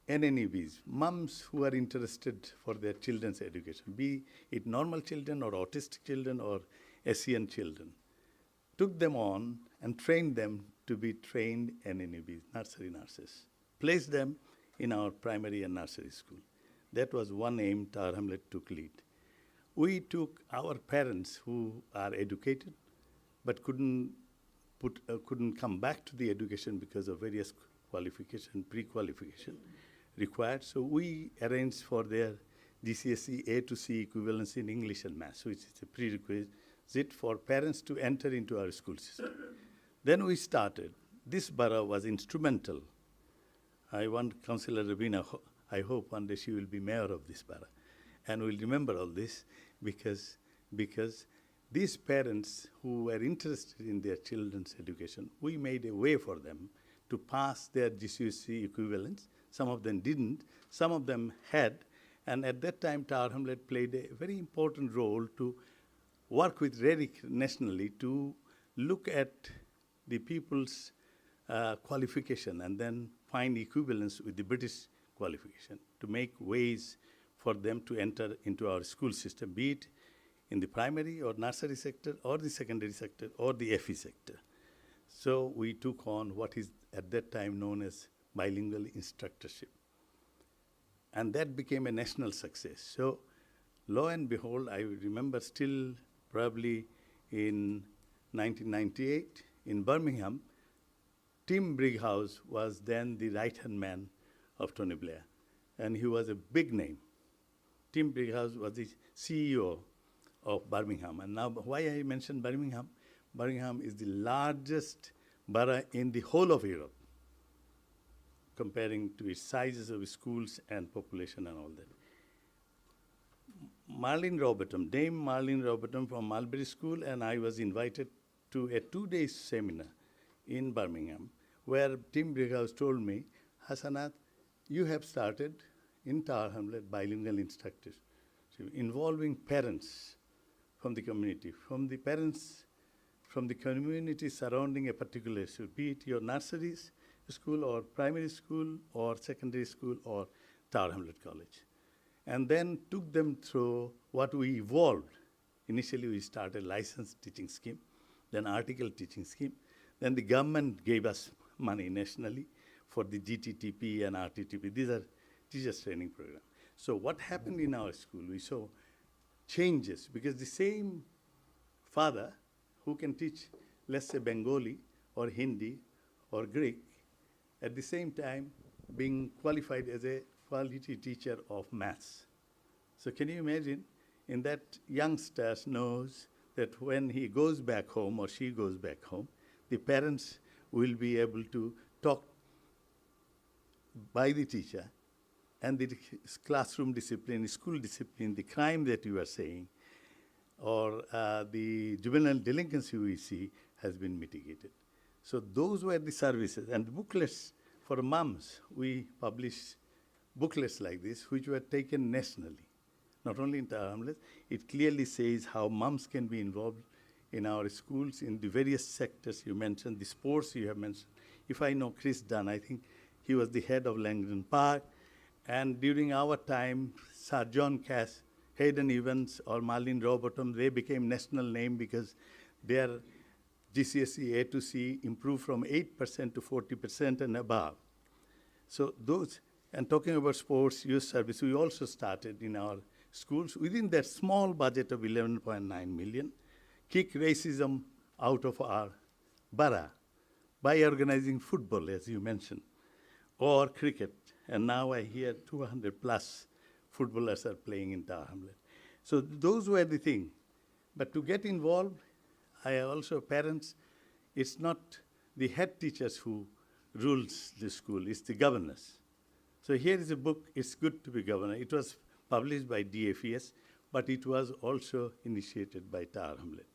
NNEBs, moms who are interested for their children's education, be it normal children or autistic children or ASEAN children. Took them on and trained them to be trained NNEBs, nursery nurses. Placed them in our primary and nursery school. That was one aim Cllr Hamlet took lead. We took our parents who are educated but couldn't come back to the education because of various qualification, pre-qualification required. So we arranged for their GCSE A to C equivalence in English and Maths, which is a prerequisite for parents to enter into our school system. Then we started. This borough was instrumental. I want Councillor Rabina, I hope one day she will be mayor of this borough, and will remember all this because these parents who were interested in their children's education, we made a way for them to pass their GCSE equivalence. Some of them didn't, some of them had, and at that time Cllr Hamlet played a very important role to work with RERIC nationally to look at the people's qualification and then find equivalence with the British qualification to make ways for them to enter into our school system, be it in the primary or nursery sector or the secondary sector or the FE sector. So we took on what is at that time known as bilingual instructorship. And that became a national success. So lo and behold, I remember still probably in 1998 in Birmingham, Tim Brighouse was then the right-hand man of Tony Blair, and he was a big name. Tim Brighouse was the CEO of Birmingham. And now why I mentioned Birmingham? Birmingham is the largest borough in the whole of Europe, comparing to its sizes of schools and population and all that. Marlene Roberton, Dame Marlene Roberton from Mulberry School, and I was invited to a 2-day seminar in Birmingham, where Tim Brighouse told me, Hasnat, you have started in Tower Hamlet bilingual instructors, so involving parents from the community, from the parents from the community surrounding a particular school, be it your nurseries school or primary school or secondary school or Tower Hamlet College. And then took them through what we evolved. Initially, we started licensed teaching scheme, then article teaching scheme. Then the government gave us money nationally for the GTTP and RTTP. These are teachers training programs. So what happened in our school, we saw changes because the same father who can teach, let's say, Bengali or Hindi or Greek, at the same time being qualified as a quality teacher of maths. So can you imagine, in that youngster knows that when he goes back home or she goes back home, the parents will be able to talk by the teacher and the classroom discipline, school discipline, the crime that you are saying, or the juvenile delinquency we see has been mitigated. So those were the services. And the booklets for moms, we published booklets like this, which were taken nationally, not only in Tower Hamlets. It clearly says how moms can be involved in our schools in the various sectors you mentioned, the sports you have mentioned. If I know Chris Dunn, I think he was the head of Langdon Park. And during our time, Sir John Cass, Hayden Evans, or Marlene Roberton, they became national name because their GCSE A to C improved from 8% to 40% and above. So those, and talking about sports, youth service, we also started in our schools within that small budget of 11.9 million, kick racism out of our borough by organizing football, as you mentioned, or cricket. And now I hear 200 plus footballers are playing in Tower Hamlet. So those were the things. But to get involved, I also, parents, it's not the head teachers who rules the school, it's the governors. So here is a book, It's Good to be Governor. It was published by DFES, but it was also initiated by Tower Hamlet.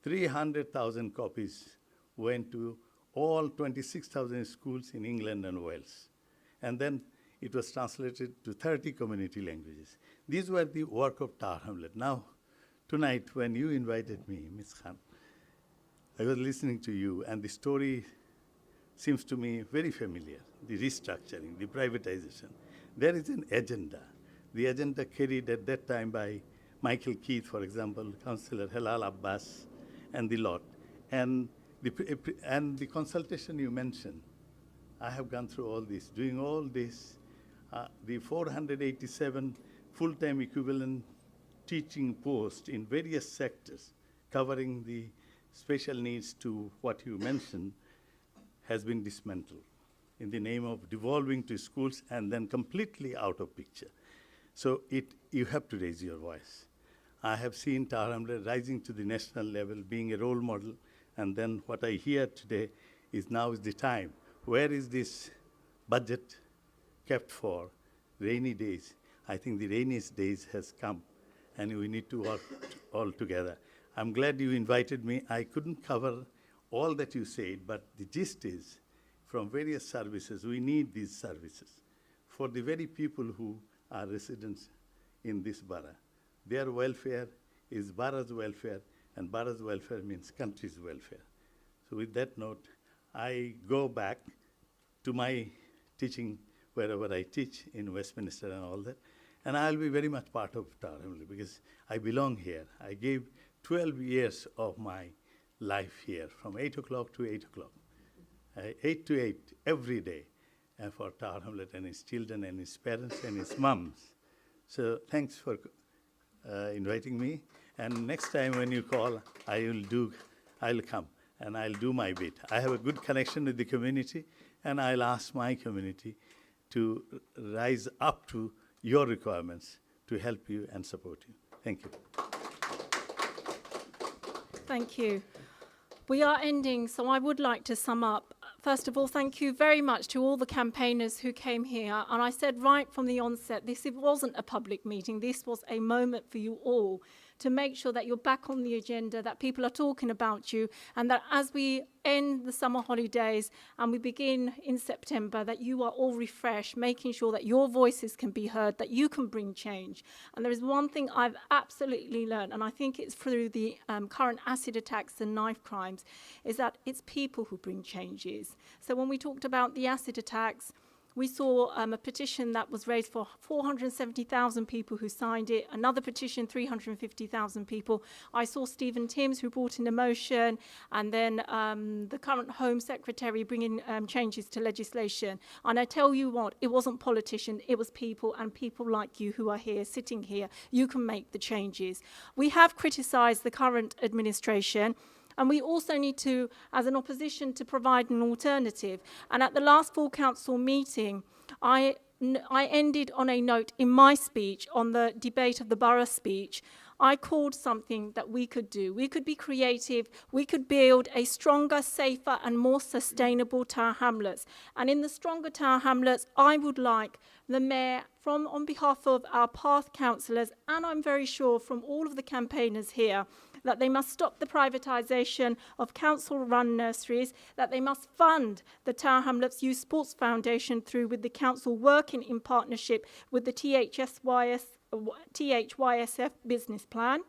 300,000 copies went to all 26,000 schools in England and Wales. And then it was translated to 30 community languages. These were the work of Tower Hamlet. Now, tonight, when you invited me, Ms. Khan, I was listening to you, and the story seems to me very familiar, the restructuring, the privatization. There is an agenda. The agenda carried at that time by Michael Keith, for example, Councillor Halal Abbas, and the lot. And the consultation you mentioned, I have gone through all this. Doing all this, the 487 full-time equivalent teaching posts in various sectors covering the special needs to what you mentioned has been dismantled in the name of devolving to schools and then completely out of picture. So you have to raise your voice. I have seen Tower Hamlet rising to the national level, being a role model, and then what I hear today is now is the time. Where is this budget kept for rainy days? I think the rainiest days has come, and we need to work all together. I'm glad you invited me. I couldn't cover all that you said, but the gist is, from various services, we need these services for the very people who are residents in this borough. Their welfare is borough's welfare, and borough's welfare means country's welfare. So with that note, I go back to my teaching wherever I teach in Westminster and all that, and I'll be very much part of Tower Hamlet because I belong here. I gave 12 years of my life here, from 8 o'clock to 8 o'clock, 8 to 8 every day, and for Tower Hamlet and his children and his parents and his mums. So thanks for inviting me, and next time when you call, I'll come and I'll do my bit. I have a good connection with the community, and I'll ask my community to rise up to your requirements to help you and support you. Thank you. Thank you. We are ending, so I would like to sum up First of all, thank you very much to all the campaigners who came here. And I said right from the onset, this wasn't a public meeting. This was a moment for you all to make sure that you're back on the agenda, that people are talking about you, and that as we end the summer holidays and we begin in September, that you are all refreshed, making sure that your voices can be heard, that you can bring change. And there is one thing I've absolutely learned, and I think it's through the current acid attacks and knife crimes, is that it's people who bring changes. So when we talked about the acid attacks, we saw a petition that was raised for 470,000 people who signed it, another petition, 350,000 people. I saw Stephen Timms, who brought in a motion, and then the current Home Secretary bringing changes to legislation. And I tell you what, it wasn't politicians, it was people, and people like you who are here, sitting here. You can make the changes. We have criticised the current administration, and we also need to, as an opposition, to provide an alternative. And at the last full council meeting, I ended on a note in my speech on the debate of the borough speech. I called something that we could do. We could be creative. We could build a stronger, safer, and more sustainable Tower Hamlets. And in the stronger Tower Hamlets, I would like the mayor, on behalf of our path councillors, and I'm very sure from all of the campaigners here, that they must stop the privatisation of council-run nurseries, that they must fund the Tower Hamlets Youth Sports Foundation through with the council working in partnership with the THYSF business plan,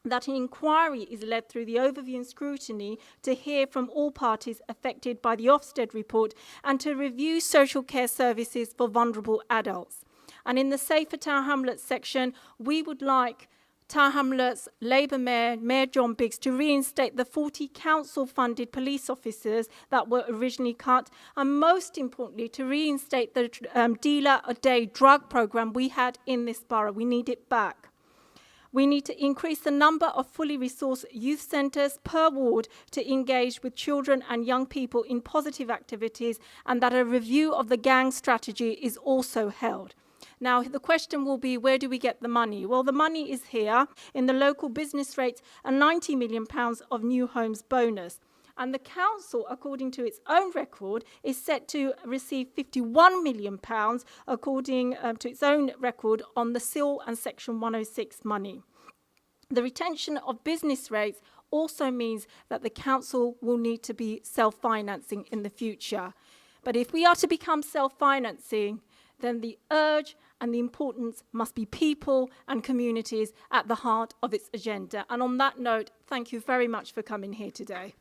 that an inquiry is led through the overview and scrutiny to hear from all parties affected by the Ofsted report and to review social care services for vulnerable adults. And in the Safer Tower Hamlets section, we would like Tower Hamlets Labour Mayor, Mayor John Biggs, to reinstate the 40 council-funded police officers that were originally cut, and most importantly, to reinstate the dealer-a-day drug programme we had in this borough. We need it back. We need to increase the number of fully resourced youth centres per ward to engage with children and young people in positive activities, and that a review of the gang strategy is also held. Now, the question will be, where do we get the money? Well, the money is here in the local business rates and £90 million of new homes bonus. And the council, according to its own record, is set to receive £51 million according to its own record on the Cllr and Section 106 money. The retention of business rates also means that the council will need to be self-financing in the future. But if we are to become self-financing, then the urge and the importance must be people and communities at the heart of its agenda. And on that note, thank you very much for coming here today.